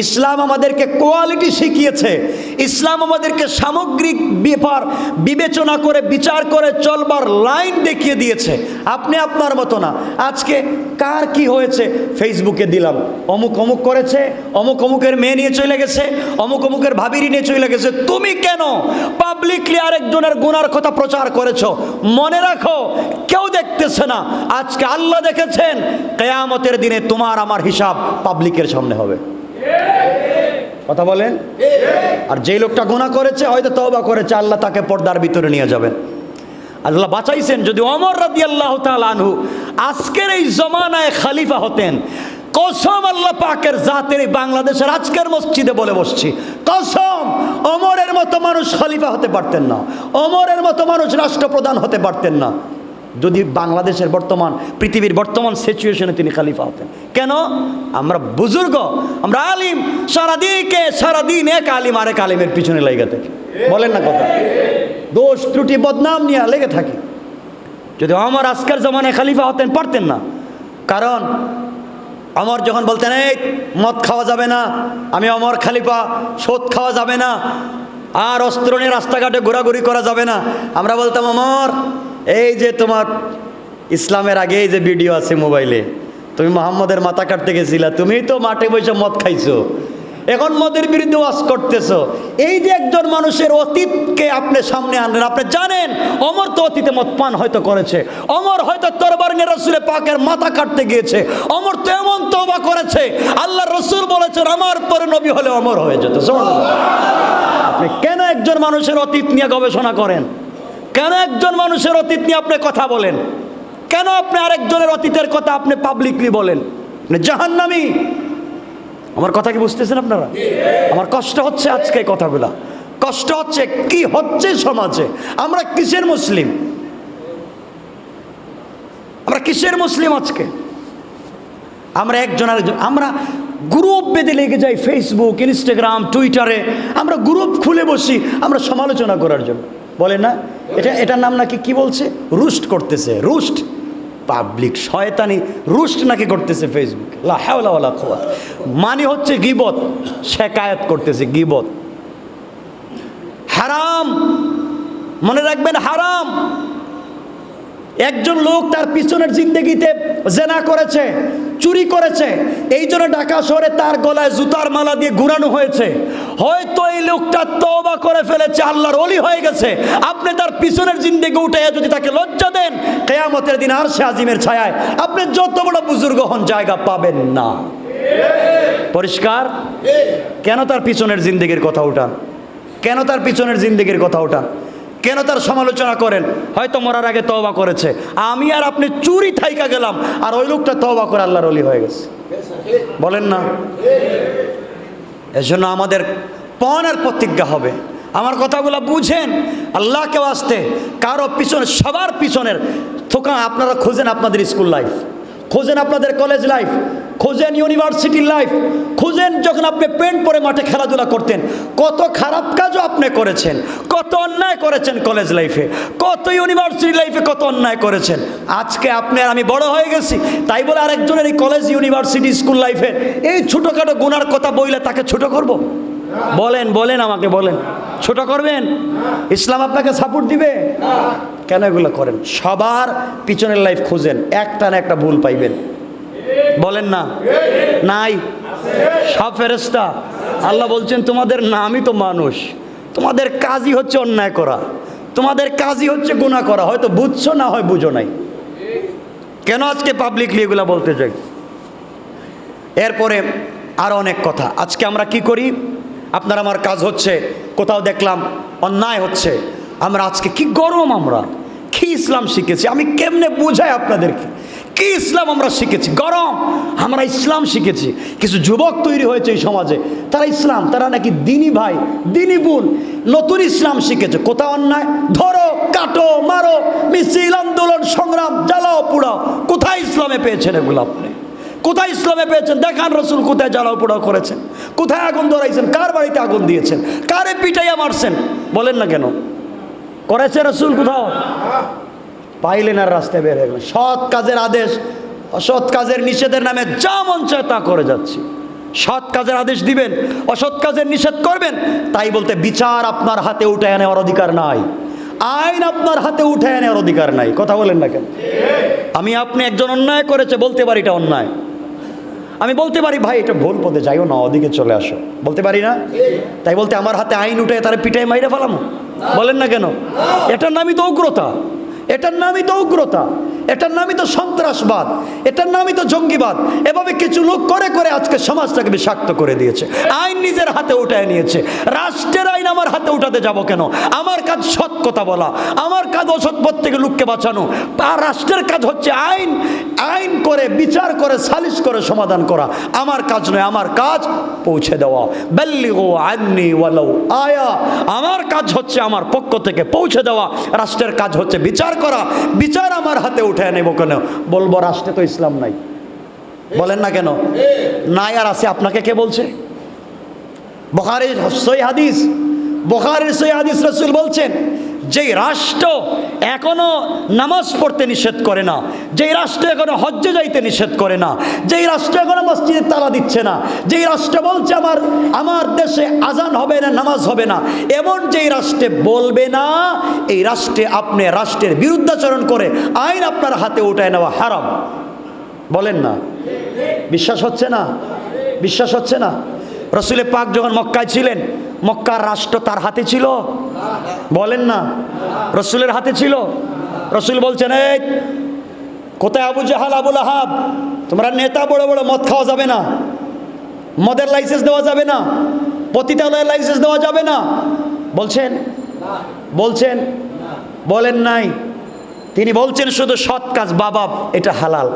Speaker 1: ইসলাম আমাদেরকে কোয়ালিটি শিখিয়েছে, ইসলাম আমাদেরকে সামগ্রিক ব্যাপার বিবেচনা করে বিচার করে চলবার লাইন দেখিয়ে দিয়েছে। আপনি আপনার মতো না। আজকে কার কি হয়েছে ফেসবুকে দিলাম, অমুক অমুক করেছে, অমুক অমুকের মেয়ে নিয়ে চলে গেছে, অমুক অমুকের ভাবিরি নিয়ে চলে গেছে। তুমি কেন পাবলিকলি আরেকজনের গুনার কথা প্রচার করেছো? মনে রাখো, কেউ দেখতেছে না, আজকে আল্লাহ দেখেছেন। কিয়ামতের দিনে তোমার আমার হিসাব পাবলিকের সামনে হবে। কথা বলেন। আর যে লোকটা গুনাহ করেছে হয়তো তওবা করেছে, আল্লাহ তাকে পর্দার ভিতরে নিয়ে যাবেন। আল্লাহ বাঁচাইছেন। যদি ওমর রাদিয়াল্লাহু তাআলা আনহু আজকের এই জমানায় খলিফা হতেন, কসম আল্লাহ পাকের জাতের, এই বাংলাদেশের আজকের মসজিদে বলে বসছি, কসম ওমরের মতো মানুষ খলিফা হতে পারতেন না, ওমরের মতো মানুষ রাষ্ট্রপ্রধান হতে পারতেন না, যদি বাংলাদেশের বর্তমান পৃথিবীর বর্তমান সিচুয়েশনে তিনি খলিফা হতেন। কেন? আমরা বুজুর্গ, আমরা আলিম, সারাদিন এক আলিম আরেক আলিমের পিছনে লেগে থাকি। বলেন না কথা? দোষ ত্রুটি বদনাম নিয়ে লেগে থাকি। যদি আমার আজকের জমানায় খলিফা হতেন, পারতেন না। কারণ অমর যখন বলতেন এই মদ খাওয়া যাবে না, আমি অমর খলিফা, সুদ খাওয়া যাবে না, আর অস্ত্র নিয়ে রাস্তাঘাটে ঘোরাঘুরি করা যাবে না, আমরা বলতাম অমর এই যে তোমার ইসলামের আগে এই যে ভিডিও আছে মোবাইলে, তুমি মোহাম্মদের মাথা কাটতে গেছিলা, তুমি তো মাঠে বসে মদ খাইছো, এখন মদের বিরুদ্ধে ওয়াজ করতেছো। এই যে একজন মানুষের অতীতকে আপনি সামনে আনলেন। আপনি জানেন ওমর তো অতীতে মদ পান হয়তো করেছে, ওমর হয়তো তরবার নিয়ে রাসূলে পাকের মাথা কাটতে গিয়েছে, ওমর তো এমন তওবা করেছে, আল্লাহর রাসূল বলেছেন আমার পরে নবী হলে ওমর হয়ে যেত। আপনি কেন একজন মানুষের অতীত নিয়ে গবেষণা করেন? কেন একজন মানুষের অতীত নিয়ে আপনি কথা বলেন? কেন আপনি আরেকজনের অতীতের কথা আপনি পাবলিকলি বলেন? জাহান্নামী। আমার কথা কি বুঝতেছেন আপনারা? আমার কষ্ট হচ্ছে আজকে কথাগুলা, কষ্ট হচ্ছে। কি হচ্ছে সমাজে? আমরা কিসের মুসলিম? আমরা কিসের মুসলিম আজকে? আমরা একজন আরেকজন, আমরা গ্রুপ বেঁধে লেগে যাই ফেসবুক, ইনস্টাগ্রাম, টুইটারে, আমরা গ্রুপ খুলে বসি আমরা সমালোচনা করার জন্য। বলে না এটার নাম নাকি কি বলছে, রুস্ট করতেছে, রুস্ট, পাবলিক শয়তানি রুস্ট নাকি করতেছে ফেসবুকে। লা হাওলা ওয়ালা কুওয়াত, মানে হচ্ছে গীবত, শেকায়েত করতেছে, গীবত হারাম। মনে রাখবেন হারাম। একজন লোক তার পিছনের জিন্দেগিতে জেনা করেছে, চুরি করেছে, এই জন্য ঢাকা শহরে তার গলায় জুতার মালা দিয়ে ঘুরানো হয়েছে। হয়তো এই লোকটা তওবা করে ফেলেছে, আল্লাহর ওলি হয়ে গেছে। আপনি তার পিছনের জিন্দেগি উঠে যদি তাকে লজ্জা দেন, কিয়ামতের দিন আরশে আজিমের ছায়ায় আপনি যত বড় বুজুর্গ হন জায়গা পাবেন না। পরিষ্কার? কেন তার পিছনের জিন্দেগির কথা উঠান? কেন তার পিছনের জিন্দেগির কথা উঠান? কেন তার সমালোচনা করেন? হয়তো মরার আগে তওবা করেছে, আমি আর আপনি চুরি থাইকা গেলাম, আর ওই লোকটা তওবা করে আল্লাহর ওলি হয়ে গেছে। বলেন না? এজন্য আমাদের পণের প্রতিজ্ঞা হবে। আমার কথাগুলো বুঝেন, আল্লাহকে আসতে কারো পিছনে, সবার পিছনের থোকা। আপনারা খোঁজেন আপনাদের স্কুল লাইফ, খোঁজেন আপনাদের কলেজ লাইফ, খোঁজেন ইউনিভার্সিটির লাইফ, খোঁজেন যখন আপনি প্যান্ট পরে মাঠে খেলাধুলা করতেন, কত খারাপ কাজও আপনি করেছেন, কত অন্যায় করেছেন কলেজ লাইফে, কত ইউনিভার্সিটি লাইফে কত অন্যায় করেছেন। আজকে আপনি আর আমি বড় হয়ে গেছি, তাই বলে আরেকজনের এই কলেজ ইউনিভার্সিটি স্কুল লাইফে এই ছোটোখাটো গুনার কথা বইলে তাকে ছোট করব? বলেন, বলেন, আমাকে বলেন, ছোট করবেন? ইসলাম আপনাকে সাপোর্ট দিবে? কেন এগুলো করেন? সবার পিছনের লাইফ খুঁজেন, একটা না একটা ভুল পাইবেন। বলেন না? নাই? সব ফেরেশতা। আল্লাহ বলছেন তোমাদের নামই তো মানুষ, তোমাদের কাজই হচ্ছে অন্যায় করা, তোমাদের কাজই হচ্ছে গুনাহ করা। হয়তো বুঝছো, না হয় বুঝো নাই। কেন আজকে পাবলিকলি এগুলা বলতে চাই? এরপরে আরও অনেক কথা। আজকে আমরা কি করি? আপনার আমার কাজ হচ্ছে, কোথাও দেখলাম অন্যায় হচ্ছে, আমরা আজকে কি গরম, আমরা কি ইসলাম শিখেছি, আমি কেমনে বুঝাই আপনাদেরকে, কি ইসলাম আমরা শিখেছি? গরম। আমরা ইসলাম শিখেছি। কিছু যুবক তৈরি হয়েছে এই সমাজে, তারা ইসলাম, তারা নাকি দিনী ভাই, দিনী বোন, নতুন ইসলাম শিখেছে। কোথাও অন্যায়, ধরো, কাটো, মারো, মিছিল, আন্দোলন, সংগ্রাম, জ্বালাও, পোড়াও। কোথায় ইসলামে পেয়েছেন এগুলো? আপনি কোথায় ইসলামে পেয়েছেন? দেখান রসুল কোথায় জ্বালাও পোড়াও করেছেন, কোথায় আগুন ধরাইছেন, কার বাড়িতে আগুন দিয়েছেন, কারে পিটাইয়া মারছেন? বলেন না কেন? করেছে রসুল কোথাও? পাইলেন আর রাস্তায় বের হয়ে গেলেন। সৎ কাজের আদেশ, অসৎ কাজের নিষেধের নামে যা মন চায় তা করে যাচ্ছি। সৎ কাজের আদেশ দিবেন, অসৎ কাজের নিষেধ করবেন, তাই বলতে বিচার আপনার হাতে উঠে নেওয়ার অধিকার নাই, আইন আপনার হাতে উঠে নেওয়ার অধিকার নাই। কথা বলেন না কেন? আমি আপনি একজন অন্যায় করেছে, বলতে পারি এটা অন্যায়, আমি বলতে পারি ভাই এটা ভুল পথে যাইও না, ওদিকে চলে আসো, বলতে পারি না? তাই বলতে আমার হাতে আইন উঠে তারা পিটাই মাইরে ফেলামো? বলেন না কেন? এটার নামই তো উগ্রতা, এটার নামই তো উগ্রতা, এটার নামই তো সন্ত্রাসবাদ, এটার নামই তো জঙ্গিবাদ। এভাবে কিছু লোক করে করে আজকে সমাজটাকে বিষাক্ত করে দিয়েছে। আইন নিজের হাতে উঠায় নিয়েছে। রাষ্ট্রের আইন আমার হাতে উঠাতে যাব কেন? আমার কাজ সৎ কথা বলা, আমার কাজ অসৎ পথ থেকে লোককে বাঁচানো। আর রাষ্ট্রের কাজ হচ্ছে আইন, আইন করে, বিচার করে, সালিশ করে সমাধান করা। আমার কাজ নয়, আমার কাজ পৌঁছে দেওয়া। বাল্লিগু আন্নি ওয়ালাউ আয়া, আমার কাজ হচ্ছে আমার পক্ষ থেকে পৌঁছে দেওয়া। রাষ্ট্রের কাজ হচ্ছে বিচার করা। বিচার আমার হাতে উঠে নেব কেন? বলবো রাষ্ট্রে তো ইসলাম নাই। বলেন না কেন? নাই আর আছে? আপনাকে কে বলছে? বুখারীর সহিহ হাদিস, বুখারীর সহিহ হাদিস, রাসূল বলছেন যেই রাষ্ট্র এখনো নামাজ পড়তে নিষেধ করে না, যেই রাষ্ট্র এখনো হজ্জে যাইতে নিষেধ করে না, যেই রাষ্ট্র এখনো মসজিদে তালা দিচ্ছে না, যেই রাষ্ট্র বলছে আমার দেশে আজান হবে না, নামাজ হবে না, এমন যেই রাষ্ট্রে বলবে না, এই রাষ্ট্রে আপনি রাষ্ট্রের বিরুদ্ধাচরণ করে আইন আপনার হাতে উঠায় নেওয়া হারাম। বলেন না? বিশ্বাস হচ্ছে না? বিশ্বাস হচ্ছে না? রসুল পাক যখন মক্কায় ছিলেন, মক্কার রাষ্ট্র তার হাতে ছিল? বলেন না? রসুলের হাতে ছিল? রসুল বলছেন এই কোথায় আবু জাহাল, আবুল আহাব, তোমরা নেতা, বড় বড় মদ খাওয়া যাবে না, মদের লাইসেন্স দেওয়া যাবে না, পতিতালয়ের লাইসেন্স দেওয়া যাবে না। বলছেন? বলছেন? বলেন নাই? তিনি বলছেন শুধু সৎ কাজ, বাবা এটা হালাল,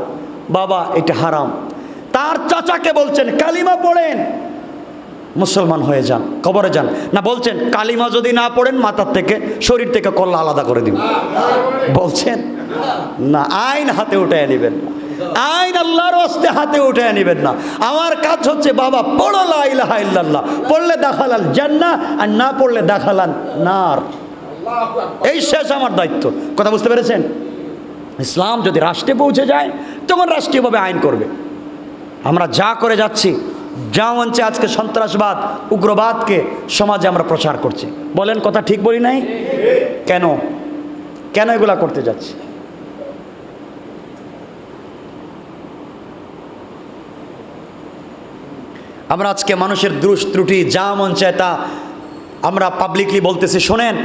Speaker 1: বাবা এটা হারাম। তার চাচাকে বলছেন কালিমা পড়েন, মুসলমান হয়ে যান, কবরে যান। না, বলছেন কালিমা যদি না পড়েন মাথার থেকে, শরীর থেকে কল্লা আলাদা করে দিব। বলছেন না, আইন হাতে উঠে নেবেন না, আইন আল্লাহর ওয়াস্তে হাতে উঠে নেবেন না। আমার কাজ হচ্ছে বাবা পড়ো লা ইলাহা ইল্লাল্লাহ, পড়লে দাখালাল জান্নাহ, আর না পড়লে দাখালান নার। এই শেষ আমার দায়িত্ব। কথা বুঝতে পেরেছেন? ইসলাম যদি রাষ্ট্রে পৌঁছে যায় তখন রাষ্ট্রীয়ভাবে আইন করবে। আমরা যা করে যাচ্ছি যা মঞ্চে আজকে সন্ত্রাসবাদ উগ্রবাদকে সমাজে আমরা প্রচার করছি। বলেন কথা ঠিক বলি নাই? কেন কেন এগুলা করতে যাচ্ছি? আমরা আজকে মানুষের দোষ ত্রুটি যা মন চায় তা আমরা পাবলিকলি বলতেছি। শোনেন,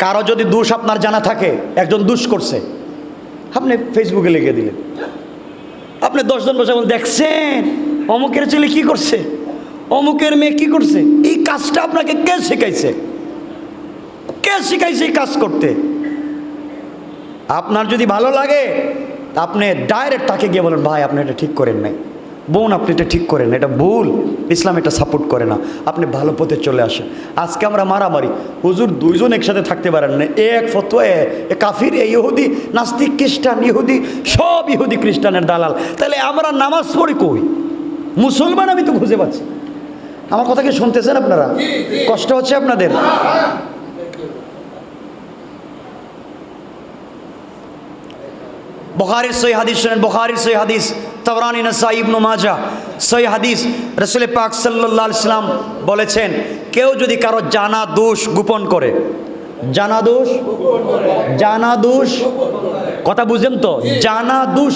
Speaker 1: কারো যদি দোষ আপনার জানা থাকে, একজন দোষ করছে, আপনি ফেসবুকে লিখে দিলেন, আপনি 10 জন বসে বলে দেখছেন অমুকের ছেলে কি করছে, অমুকের মেয়ে কি করছে। এই কাজটা আপনাকে কে শেখাইছে? কে শিখাইছে এই কাজ করতে? আপনার যদি ভালো লাগে আপনি ডাইরেক্ট তাকে গিয়ে বলেন, ভাই আপনি এটা ঠিক করেন নাই, বোন আপনি এটা ঠিক করেন, এটা ভুল, ইসলাম এটা সাপোর্ট করে না, আপনি ভালো পথে চলে আসেন। আজকে আমরা মারামারি, হুজুর 2 জন একসাথে থাকতে পারেন না, এক ফতোয়া এ কাফির, এ ইহুদি, নাস্তিক, খ্রিস্টান, ইহুদি, সব ইহুদি খ্রিস্টানের দালাল। তাহলে আমরা নামাজ পড়ি কই? মুসলমান আমি তো খুঁজে পাচ্ছি। আমার কথা কি শুনতেছেন আপনারা? কষ্ট হচ্ছে আপনাদের? বুখারীর সহিহ হাদিস শুনেন, বুখারীর সহিহ হাদিস, তাবরানী, নাসাই, ইবনে মাজাহ সহিহ হাদিস। রাসূল পাক সাল্লাল্লাহু আলাইহি সাল্লাম বলেছেন, কেউ যদি কারো জানা দোষ গোপন করে, জানা দোষ, কথা বুঝেন তো? জানা দোষ,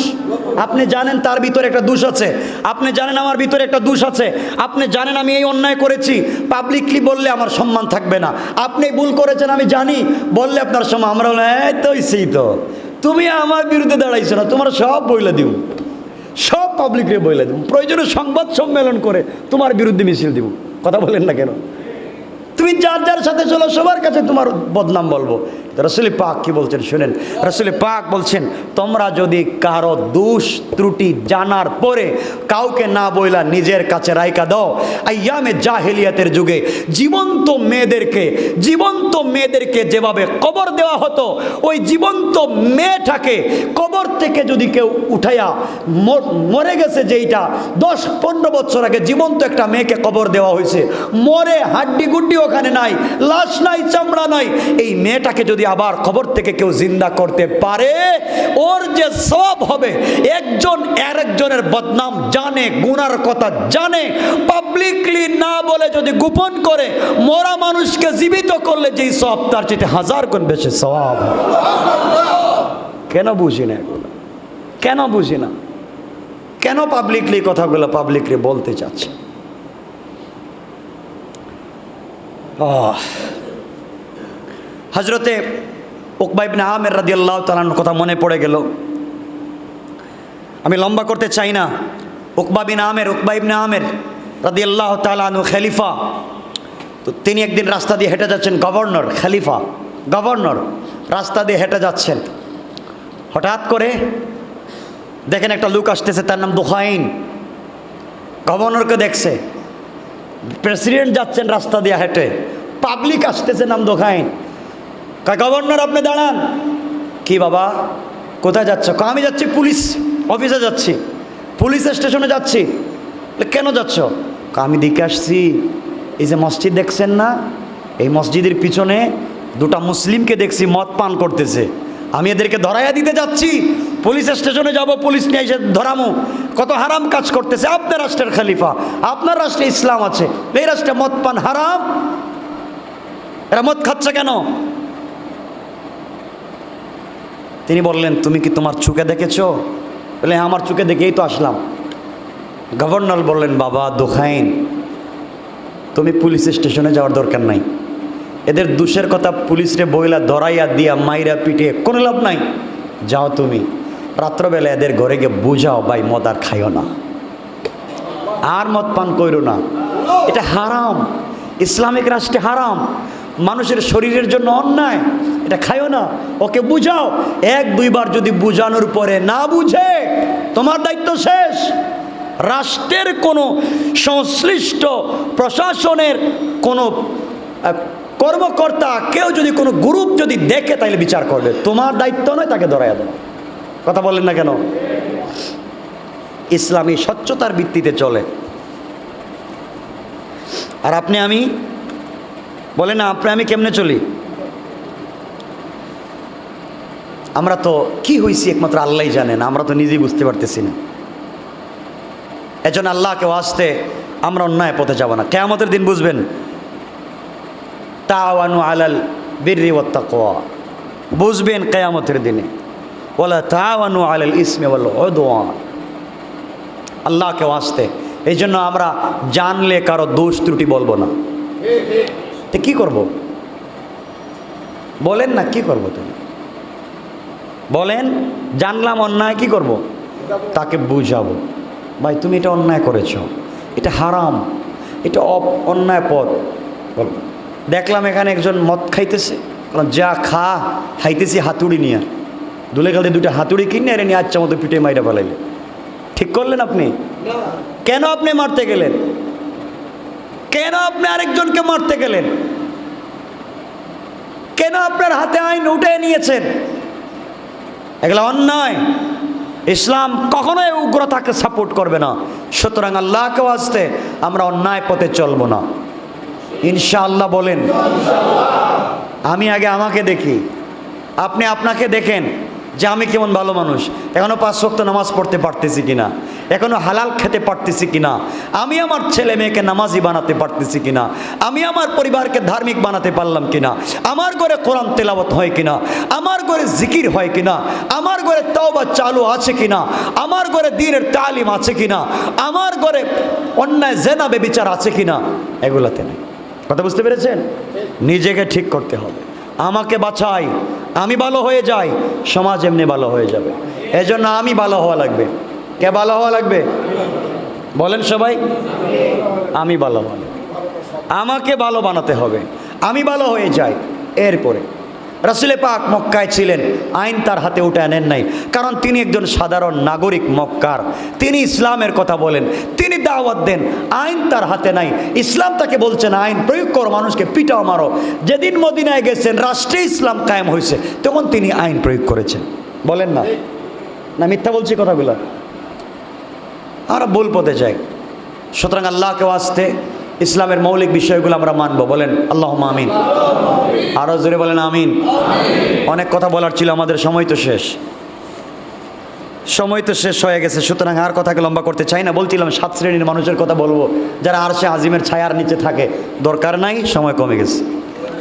Speaker 1: আপনি জানেন তার ভিতরে একটা দোষ আছে, আপনি জানেন আমার ভিতরে একটা দোষ আছে, আপনি জানেন আমি এই অন্যায় করেছি, পাবলিকলি বললে আমার সম্মান থাকবে না। আপনি ভুল করেছেন আমি জানি, বললে আপনার সম্মান। আমরা বললাম এই তো সেই তো, তুমি আমার বিরুদ্ধে দাঁড়াইছো না, তোমার সব বইলা দিব, সব পাবলিকরে বইলা দিব, প্রয়োজনে সংবাদ সম্মেলন করে তোমার বিরুদ্ধে মিছিল দিব। কথা বলেন না কেন? তুমি যার যার সাথে চলো সবার কাছে তোমার বদনাম বলবো। রাসূল পাক কি বলছেন শুনেন, রাসূল পাক বলছেন, তোমরা যদি কারো দোষ ত্রুটি জানার পরে কাউকে না বইলা নিজের কাছে রাইকা দাও, আইয়ামে জাহেলিয়াতের যুগে জীবন্ত মেয়েদেরকে যেভাবে কবর দেওয়া হতো, ওই জীবন্ত মেয়েটাকে কবর থেকে যদি কেউ উঠাইয়া, মরে গেছে যেইটা 10-15 বছর আগে জীবন্ত একটা মেয়েকে কবর দেওয়া হয়েছে, মরে হাড্ডি গুড্ডি ওখানে নাই, লাশ নাই, চামড়া নাই, এই মেয়েটাকে যদি আবার কবর থেকে কেউ জিন্দা করতে পারে, ওর যে সওয়াব হবে, একজন আরেকজনের বদনাম জানে, গুনার কথা জানে, পাবলিকলি না বলে যদি গোপন করে মরা মানুষকে জীবিত করলে যেই সওয়াব, তার চেয়ে 1000 গুণ বেশি সওয়াব। কেন বুঝি না এগুলো? কেন বুঝি না? কেন পাবলিকলি কথাগুলো পাবলিকলি বলতে চাচ্ছে? হযরতে উকবা ইবনে আমির রাদিয়াল্লাহু তাআলার কথা মনে পড়ে গেল। আমি লম্বা করতে চাই না। উকবা ইবনে আমির রাদিয়াল্লাহু তাআলা আনহু খলিফা। তো তিনি একদিন রাস্তা দিয়ে হেঁটে যাচ্ছেন, গভর্নর রাস্তা দিয়ে হেঁটে যাচ্ছেন। হঠাৎ করে দেখেন একটা লোক আসতেছে, তার নাম দুখাইন। গভর্নরকে দেখছে, প্রেসিডেন্ট যাচ্ছেন রাস্তা দিয়ে হেঁটে, পাবলিক আসতেছে, নাম দুখাইন। গভর্নর আপনি দাঁড়ান। কি বাবা, কোথায় যাচ্ছ? আমি যাচ্ছি পুলিশ অফিসে যাচ্ছি, পুলিশ স্টেশনে যাচ্ছি। কেন যাচ্ছ? আমি দেখে আসছি, এই যে মসজিদ দেখছেন না, এই মসজিদের পিছনে 2টা মুসলিমকে দেখছি মদ পান করতেছে, আমি এদেরকে ধরাইয়া দিতে যাচ্ছি। পুলিশ স্টেশনে যাব, পুলিশ নিয়ে এসে ধরামো, কত হারাম কাজ করতেছে। আপনার রাষ্ট্রের খলিফা, আপনার রাষ্ট্রে ইসলাম আছে, এই রাষ্ট্রে মদ পান হারাম, এরা মদ খাচ্ছে কেন? তিনি বললেন, তুমি কি তোমার চোখে দেখেছো? বলে আমার চোখে দেখেই তো আসলাম। গভর্নর বললেন, বাবা দুখাইন, তুমি পুলিশ স্টেশনে যাওয়ার দরকার নাই, এদের দোষের কথা পুলিশরে বইলা ধরাইয়া দিয়া মাইরা পিটিয়ে কোনো লাভ নাই। যাও তুমি রাত্রবেলা এদের ঘরে গিয়ে বুঝাও, ভাই মদ আর খাইও না, আর মদ পান কইরো না, এটা হারাম, ইসলামিক রাষ্ট্রে হারাম, মানুষের শরীরের জন্য অন্যায়, এটা খাইও না। ওকে বুঝাও। 1-2 বার যদি বুঝানোর পরে না বুঝে, তোমার দায়িত্ব শেষ। রাষ্ট্রের কোনো সংশ্লিষ্ট প্রশাসনের কোনো কর্মকর্তা, কেউ যদি কোনো গ্রুপ যদি দেখে, তাইলে বিচার করবে, তোমার দায়িত্ব নয় তাকে ধরাইয়া দেওয়া। কথা বলেন না কেন? ইসলামী স্বচ্ছতার ভিত্তিতে চলে। আর আপনি আমি বলে না, আমি কেমনে চলি? আমরা তো কি হয়েছি একমাত্র আল্লাহই জানেন, আমরা তো নিজেই বুঝতে পারতেছি না। এজন্য আল্লাহকে ওয়াস্তে আমরা অন্যায় পথে যাব না। কিয়ামতের দিন বুঝবেন, তাআওয়ানু আলাল বিররি ওয়াত তাকওয়া, বুঝবেন কিয়ামতের দিনে, ওয়ালা তাআওয়ানু আলাল ইসমি ওয়াল উদওয়ান। আল্লাহকে ওয়াস্তে এই জন্য আমরা জানলে কারো দোষ ত্রুটি বলবো না। তো কি করব বলেন না, কি করব? তুমি বলেন, জানলাম অন্যায়, কি করব? তাকে বুঝাবো, ভাই তুমি এটা অন্যায় করেছ, এটা হারাম, এটা অন্যায় পথ। দেখলাম এখানে একজন মদ খাইতেছে, যা খা, খাইতেছি হাতুড়ি নিয়ে, দুলে গালে দুটো হাতুড়ি কিনে এর নিয়ে আচ্ছা মতো পিঠে মাইরা ফেলাইলে। ঠিক করলেন আপনি? কেন আপনি মারতে গেলেন? কেন আপনি আরেকজনকে মারতে গেলেন? কেন আপনার হাতে আইন উঠে নিয়েছেন? এগুলো অন্যায়। ইসলাম কখনোই উগ্রতাকে সাপোর্ট করবে না। সুতরাং আল্লাহকে ওয়াস্তে আমরা অন্যায় পথে চলবো না, ইনশাআল্লাহ। বলেন, আমি আগে আমাকে দেখি, আপনি আপনাকে দেখেন যে আমি কেমন ভালো মানুষ, এখনও 5 ওয়াক্ত নামাজ পড়তে পারতেছি কিনা, এখনও হালাল খেতে পারতেছি কিনা, আমি আমার ছেলে মেয়েকে নামাজি বানাতে পারতেছি কিনা, আমি আমার পরিবারকে ধার্মিক বানাতে পারলাম কিনা, আমার ঘরে কোরআন তেলাওয়াত হয় কিনা, আমার ঘরে জিকির হয় কিনা, আমার ঘরে তাওবা চালু আছে কিনা, আমার ঘরে দ্বীনের তালিম আছে কিনা, আমার ঘরে অন্যায় জেনা বেবিচার আছে কিনা, এগুলাতে নেই। কথা বুঝতে পেরেছেন? নিজেকে ঠিক করতে হবে। আমাকে বাঁচাই, আমি ভালো হয়ে যাই, সমাজ এমনি ভালো হয়ে যাবে। এজন্য আমি ভালো হওয়া লাগবে। কে ভালো হওয়া লাগবে? বলেন সবাই। আমি ভালো হওয়া লাগবে, আমাকে ভালো বানাতে হবে, আমি ভালো হয়ে যাই। এরপরে রাসূলে পাক মক্কায় ছিলেন, আইন তার হাতে উঠে আনেন নাই, কারণ তিনি একজন সাধারণ নাগরিক মক্কার। তিনি ইসলামের কথা বলেন, তিনি দাওয়াত দেন, আইন তার হাতে নাই। ইসলাম তাকে বলছেন আইন প্রয়োগ করো, মানুষকে পিটাও মারো। যেদিন মদিনায় গেছেন, রাষ্ট্রে ইসলাম কায়েম হয়েছে, তখন তিনি আইন প্রয়োগ করেছেন। বলেন না, না মিথ্যা বলছি কথাগুলো? আমরা ভুল পথে যাই। সুতরাং আল্লাহকে ওয়াস্তে ইসলামের মৌলিক বিষয়গুলো আমরা মানব। বলেন আল্লাহুম্মা আমিন। আরো জোরে বলেন আমিন। অনেক কথা বলার ছিল, আমাদের সময় তো শেষ, সময় তো শেষ হয়ে গেছে। সুতরাং আর কথাকে লম্বা করতে চাই না। বলছিলাম 7 শ্রেণীর মানুষের কথা বলবো, যারা আরশে আজিমের ছায়ার নিচে থাকে। দরকার নাই, সময় কমে গেছে।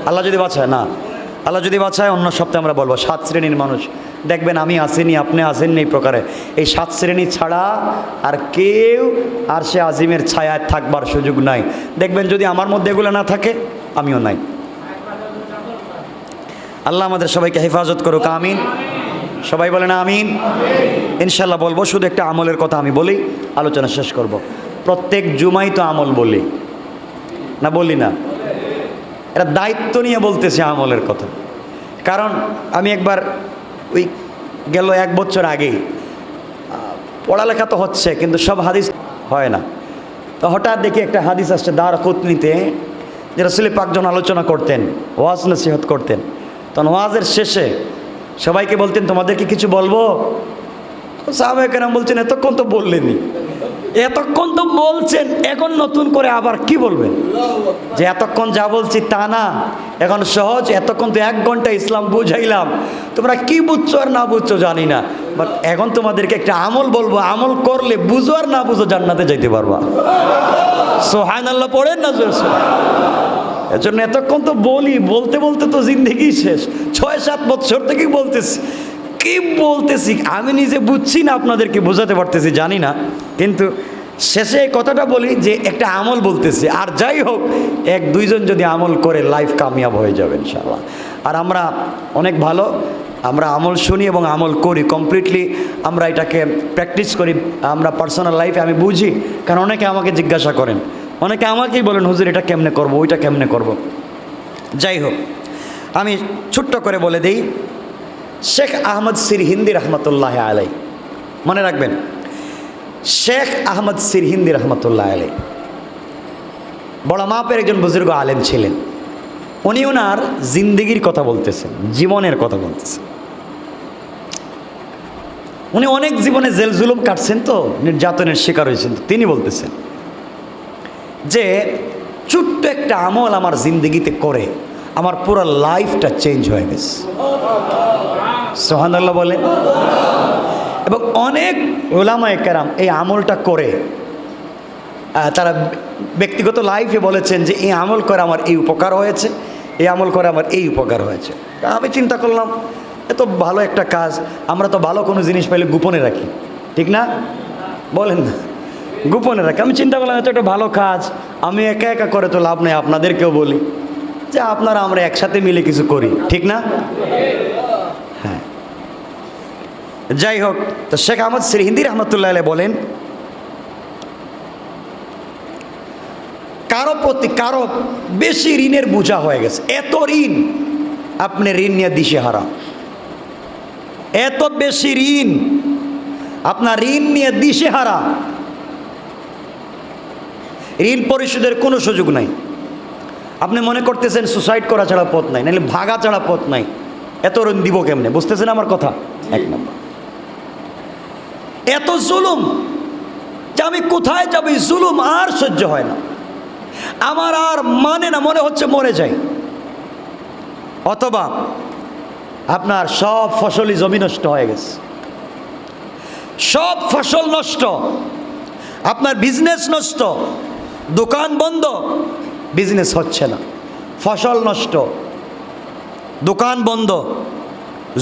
Speaker 1: আল্লাহ যদি বাঁচায়, না আল্লাহ যদি বাঁচায়, অন্য সপ্তাহে আমরা বলবো 7 শ্রেণীর মানুষ। দেখবেন আমি আসেনি, আপনি আসেননি, এই প্রকারে এই 7 শ্রেণী ছাড়া আর কেউ আরশে আজিমের ছায়ায় থাকবার সুযোগ নাই। দেখবেন যদি আমার মধ্যে এগুলো না থাকে, আমিও নাই। আল্লাহ আমাদের সবাইকে হেফাজত করুক, আমিন। সবাই বলেন আমিন। ইনশাল্লাহ বলবো। শুধু একটা আমলের কথা আমি বলি, আলোচনা শেষ করব। প্রত্যেক জুমাই তো আমল বলি না, বলি না? এটা দায়িত্ব নিয়ে বলতেছি আমলের কথা। কারণ আমি একবার ওই গেল 1 বছর আগেই, পড়ালেখা তো হচ্ছে কিন্তু সব হাদিস হয় না। তো হঠাৎ দেখি একটা হাদিস আসছে দারকুতনিতে, যে রাসূল পাক যখন আলোচনা করতেন, ওয়াজ নসিহত করতেন, তখন ওয়াজের শেষে সবাইকে বলতেন তোমাদেরকে কিছু বলবো? সাহাবায়ে কেরাম বলছেন এতক্ষণ তো বললেনই, এতক্ষণ তো বলছেন, এখন নতুন করে আবার কি বলবেন? যে এতক্ষণ যা বলছি তা না, এখন সহজ। এতক্ষণ তো 1 ঘন্টা ইসলাম বুঝাইলাম, তোমরা কি বুঝছো আর না বুঝছো জানি না, বাট এখন তোমাদেরকে একটা আমল বলবো, আমল করলে বুঝো আর না বুঝো জান্নাতে যাইতে পারবা। সুবহানাল্লাহ পড়েন না? এর জন্য এতক্ষণ তো বলি, বলতে বলতে তো জিন্দেগি শেষ। 6-7 বছর থেকেই বলতেছি, কি বলতেছি আমি নিজে বুঝছি না, আপনাদেরকে বোঝাতে পারতেছি জানি না, কিন্তু শেষে এই কথাটা বলি যে একটা আমল বলতেছি। আর যাই হোক, 1-2 জন যদি আমল করে লাইফ কামিয়াব হয়ে যাবে ইনশাআল্লাহ। আর আমরা অনেক ভালো, আমরা আমল শুনি এবং আমল করি কমপ্লিটলি, আমরা এটাকে প্র্যাকটিস করি আমরা পার্সোনাল লাইফে। আমি বুঝি, কারণ অনেকে আমাকে জিজ্ঞাসা করেন, অনেকে আমাকেই বলেন হুজুর এটা কেমনে করব, ওইটা কেমনে করব। যাই হোক, আমি ছোট্ট করে বলে দিই, শেখ আহমদ সিরহিন্দি রহমতুল্লাহ আলাই, মনে রাখবেন, শেখ আহমদ সিরহিন্দি রহমতুল্লাহ আলাই বড় মাপের একজন বুজুর্গ আলেম ছিলেন। উনি ওনার জিন্দিগির কথা বলতেছেন, জীবনের কথা বলতেছেন। উনি অনেক জীবনে জেল জুলুম কাটছেন, তো নির্যাতনের শিকার হয়েছেন। তিনি বলতেছেন যে ছোট্ট একটা আমল আমার জিন্দিগিতে করে আমার পুরো লাইফটা চেঞ্জ হয়ে গেছে। সুবহানাল্লাহ বলে। এবং অনেক উলামায়ে কেরাম এই আমলটা করে তারা ব্যক্তিগত লাইফে বলেছেন যে এই আমল করে আমার এই উপকার হয়েছে, এই আমল করে আমার এই উপকার হয়েছে। তা আমি চিন্তা করলাম এত ভালো একটা কাজ, আমরা তো ভালো কোনো জিনিস পাইলে গোপনে রাখি, ঠিক না? বলেন না, গোপনে রাখি। আমি চিন্তা করলাম এত একটা ভালো কাজ আমি একা একা করে তো লাভ নেই, আপনাদেরকেও বলি যে আপনারা আমরা একসাথে মিলে কিছু করি, ঠিক না? হ্যাঁ, যাই হোক, তো শেখ আহমদ সিরহিন্দি রহমতুল্লাহ আলাইহি বলেন কারো বেশি ঋণের বোঝা হয়ে গেছে, এত ঋণ আপনি ঋণ নিয়ে দিশেহারা, এত বেশি ঋণ আপনার ঋণ নিয়ে দিশেহারা, ঋণ পরিশোধের কোনো সুযোগ নাই। আপনি মনে করতেছেন সুসাইড করা ছাড়া পথ নাই, নাহলে ভাগা ছাড়া পথ নাই, এত ঋণ দিব কেমনে? বুঝতেছেন আমার কথা? এক নম্বর, এত জুলুম যে আমি কোথায় যাব, এই জুলুম আর সহ্য হয় না, আমার আর মানে না, মনে হচ্ছে মরে যাই। অথবা আপনার সব ফসলই জমি নষ্ট হয়ে গেছে, সব ফসল নষ্ট, আপনার বিজনেস নষ্ট, দোকান বন্ধ, বিজনেস হচ্ছে না, ফসল নষ্ট, দোকান বন্ধ,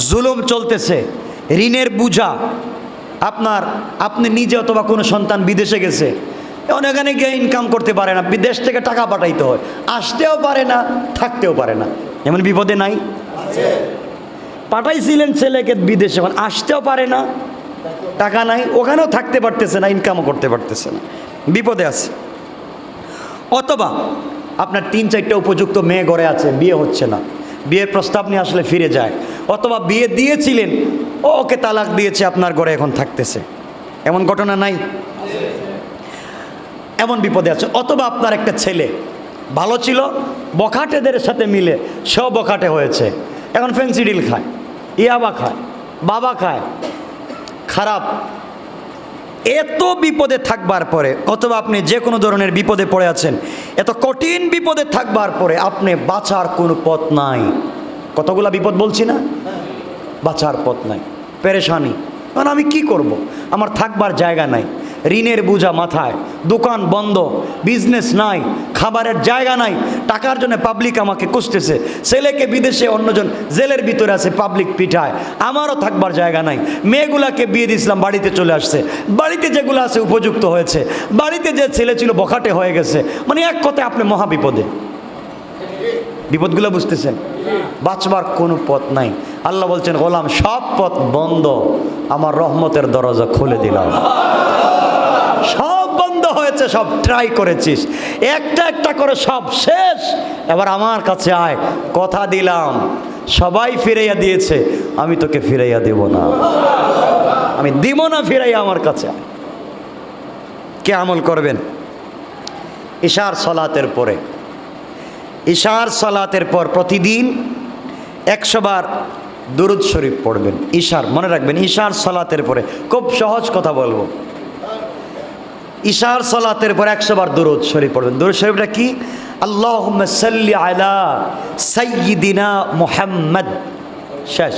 Speaker 1: জুলুম চলতেছে, ঋণের বোঝা আপনি নিজে অথবা কোনো সন্তান বিদেশে গেছে, এখানে গিয়ে ইনকাম করতে পারে না, বিদেশ থেকে টাকা পাঠাইতে হয়, আসতেও পারে না, থাকতেও পারে না। এমন বিপদে নাই? পাঠাইছিলেন ছেলেকে বিদেশে, আসতেও পারে না, টাকা নাই, ওখানেও থাকতে পারতেছে না, ইনকামও করতে পারতেছে না, বিপদে আছে। অথবা আপনার 3-4টা উপযুক্ত মেয়ে ঘরে আছে, বিয়ে হচ্ছে না, বিয়ের প্রস্তাব নিয়ে আসলে ফিরে যায়। অথবা বিয়ে দিয়েছিলেন, ওকে তালাক দিয়েছে, আপনার ঘরে এখন থাকতেছে, এমন ঘটনা নাই? এমন বিপদে আছে। অথবা আপনার একটা ছেলে ভালো ছিল, বখাটেদের সাথে মিলে সেও বখাটে হয়েছে, এখন ফেন্সিডিল খায়, ইয়াবা খায়, বাবা খায়, খারাপ। এত বিপদে থাকবার পরে, অথবা আপনি যে কোনো ধরনের বিপদে পড়ে আছেন, এত কঠিন বিপদে থাকবার পরে আপনি বাঁচার কোনো পথ নাই। কতগুলা বিপদ বলছি না? বাঁচার পথ নাই, পেরেশানি। কারণ আমি কি করব, আমার থাকবার জায়গা নাই, ঋণের বোঝা মাথায়, দোকান বন্ধ, বিজনেস নাই, খাবারের জায়গা নাই, টাকার জন্য পাবলিক আমাকে কুষতেছে, ছেলেকে বিদেশে অন্যজন জেলের ভিতরে আছে, পাবলিক পিঠায়, আমারও থাকবার জায়গা নাই। মেয়েগুলাকে বিয়ে দিয়েছিলাম, বাড়িতে চলে আসছে, বাড়িতে যেগুলো আছে উপযুক্ত হয়েছে, বাড়িতে যে ছেলে ছিল বখাটে হয়ে গেছে। মানে এক কথায় আপনি মহা বিপদে। বিপদগুলো বুঝতেছেন? বাঁচবার কোনো পথ নাই। আল্লাহ বলছেন, গোলাম সব পথ বন্ধ, আমার রহমতের দরজা খুলে দিলাম। সব বন্ধ হয়েছে, সব ট্রাই করেছিস, একটা একটা করে সব শেষ, এবার আমার কাছে আয়, কথা দিলাম, সবাই ফিরাইয়া দিয়েছে, আমি তোকে ফিরাইয়া দেব না, আমি দিব না ফিরাইয়া, আমার কাছে আয়। কে আমল করবেন? ইশার সলাতের পরে, ইশার সলাতের পর প্রতিদিন 100 বার দুরুদ শরীফ পড়বেন। ইশার মনে রাখবেন, ইশার সলাতের পরে, খুব সহজ কথা বলবো, ইশার সলাতের পর 100 বার দুরুদ শরীফ পড়বেন। দুরুদ শরীফটা কি? আল্লাহুম্মা সাল্লি আলা সাইয়্যিদিনা মুহাম্মদ, শেষ।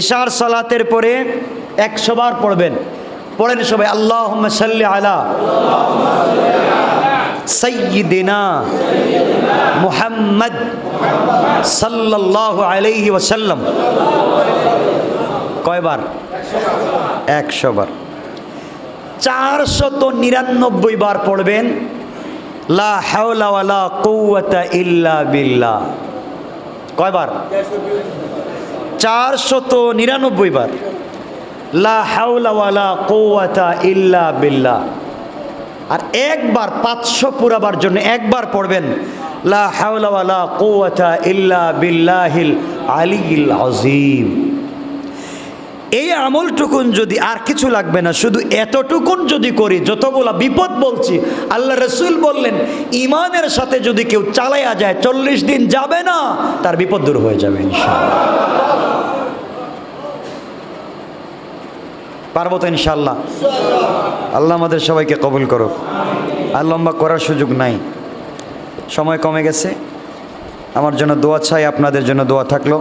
Speaker 1: ইশার সলাতের পরে 100 বার পড়বেন। পড়েন সবাই, আল্লাহুম্মা সাল্লি আলা সাইয়্যিদিনা মুহাম্মদ সাল্লাল্লাহু আলাইহি ওয়াসাল্লাম। কয়বার? 100 বার। 499 বার পড়বেন লা হাওলা ওয়ালা কুওয়াতা ইল্লা বিল্লাহ। কয়বার? 499 বার লা হাওলা ওয়ালা কুওয়াতা ইল্লা বিল্লাহ। আর একবার 500 পুরাবার জন্য একবার পড়বেন লা হাওলা ওয়ালা কুওয়াতা ইল্লা বিল্লাহিল আলিয়্যিল আযীম। এই আমলটুকুন যদি, আর কিছু লাগবে না, শুধু এতটুকুন যদি করি, যতগুলা বিপদ বলছি, আল্লাহ রসুল বললেন ইমানের সাথে যদি কেউ চালাইয়া যায় 40 দিন যাবে না, তার বিপদ দূর হয়ে যাবে ইনশাআল্লাহ। পারবো তো ইনশাআল্লাহ? আল্লাহ আমাদের সবাইকে কবুল করুক। আর লম্বা করার সুযোগ নাই, সময় কমে গেছে। আমার জন্য দোয়া চাই, আপনাদের জন্য দোয়া থাকলো।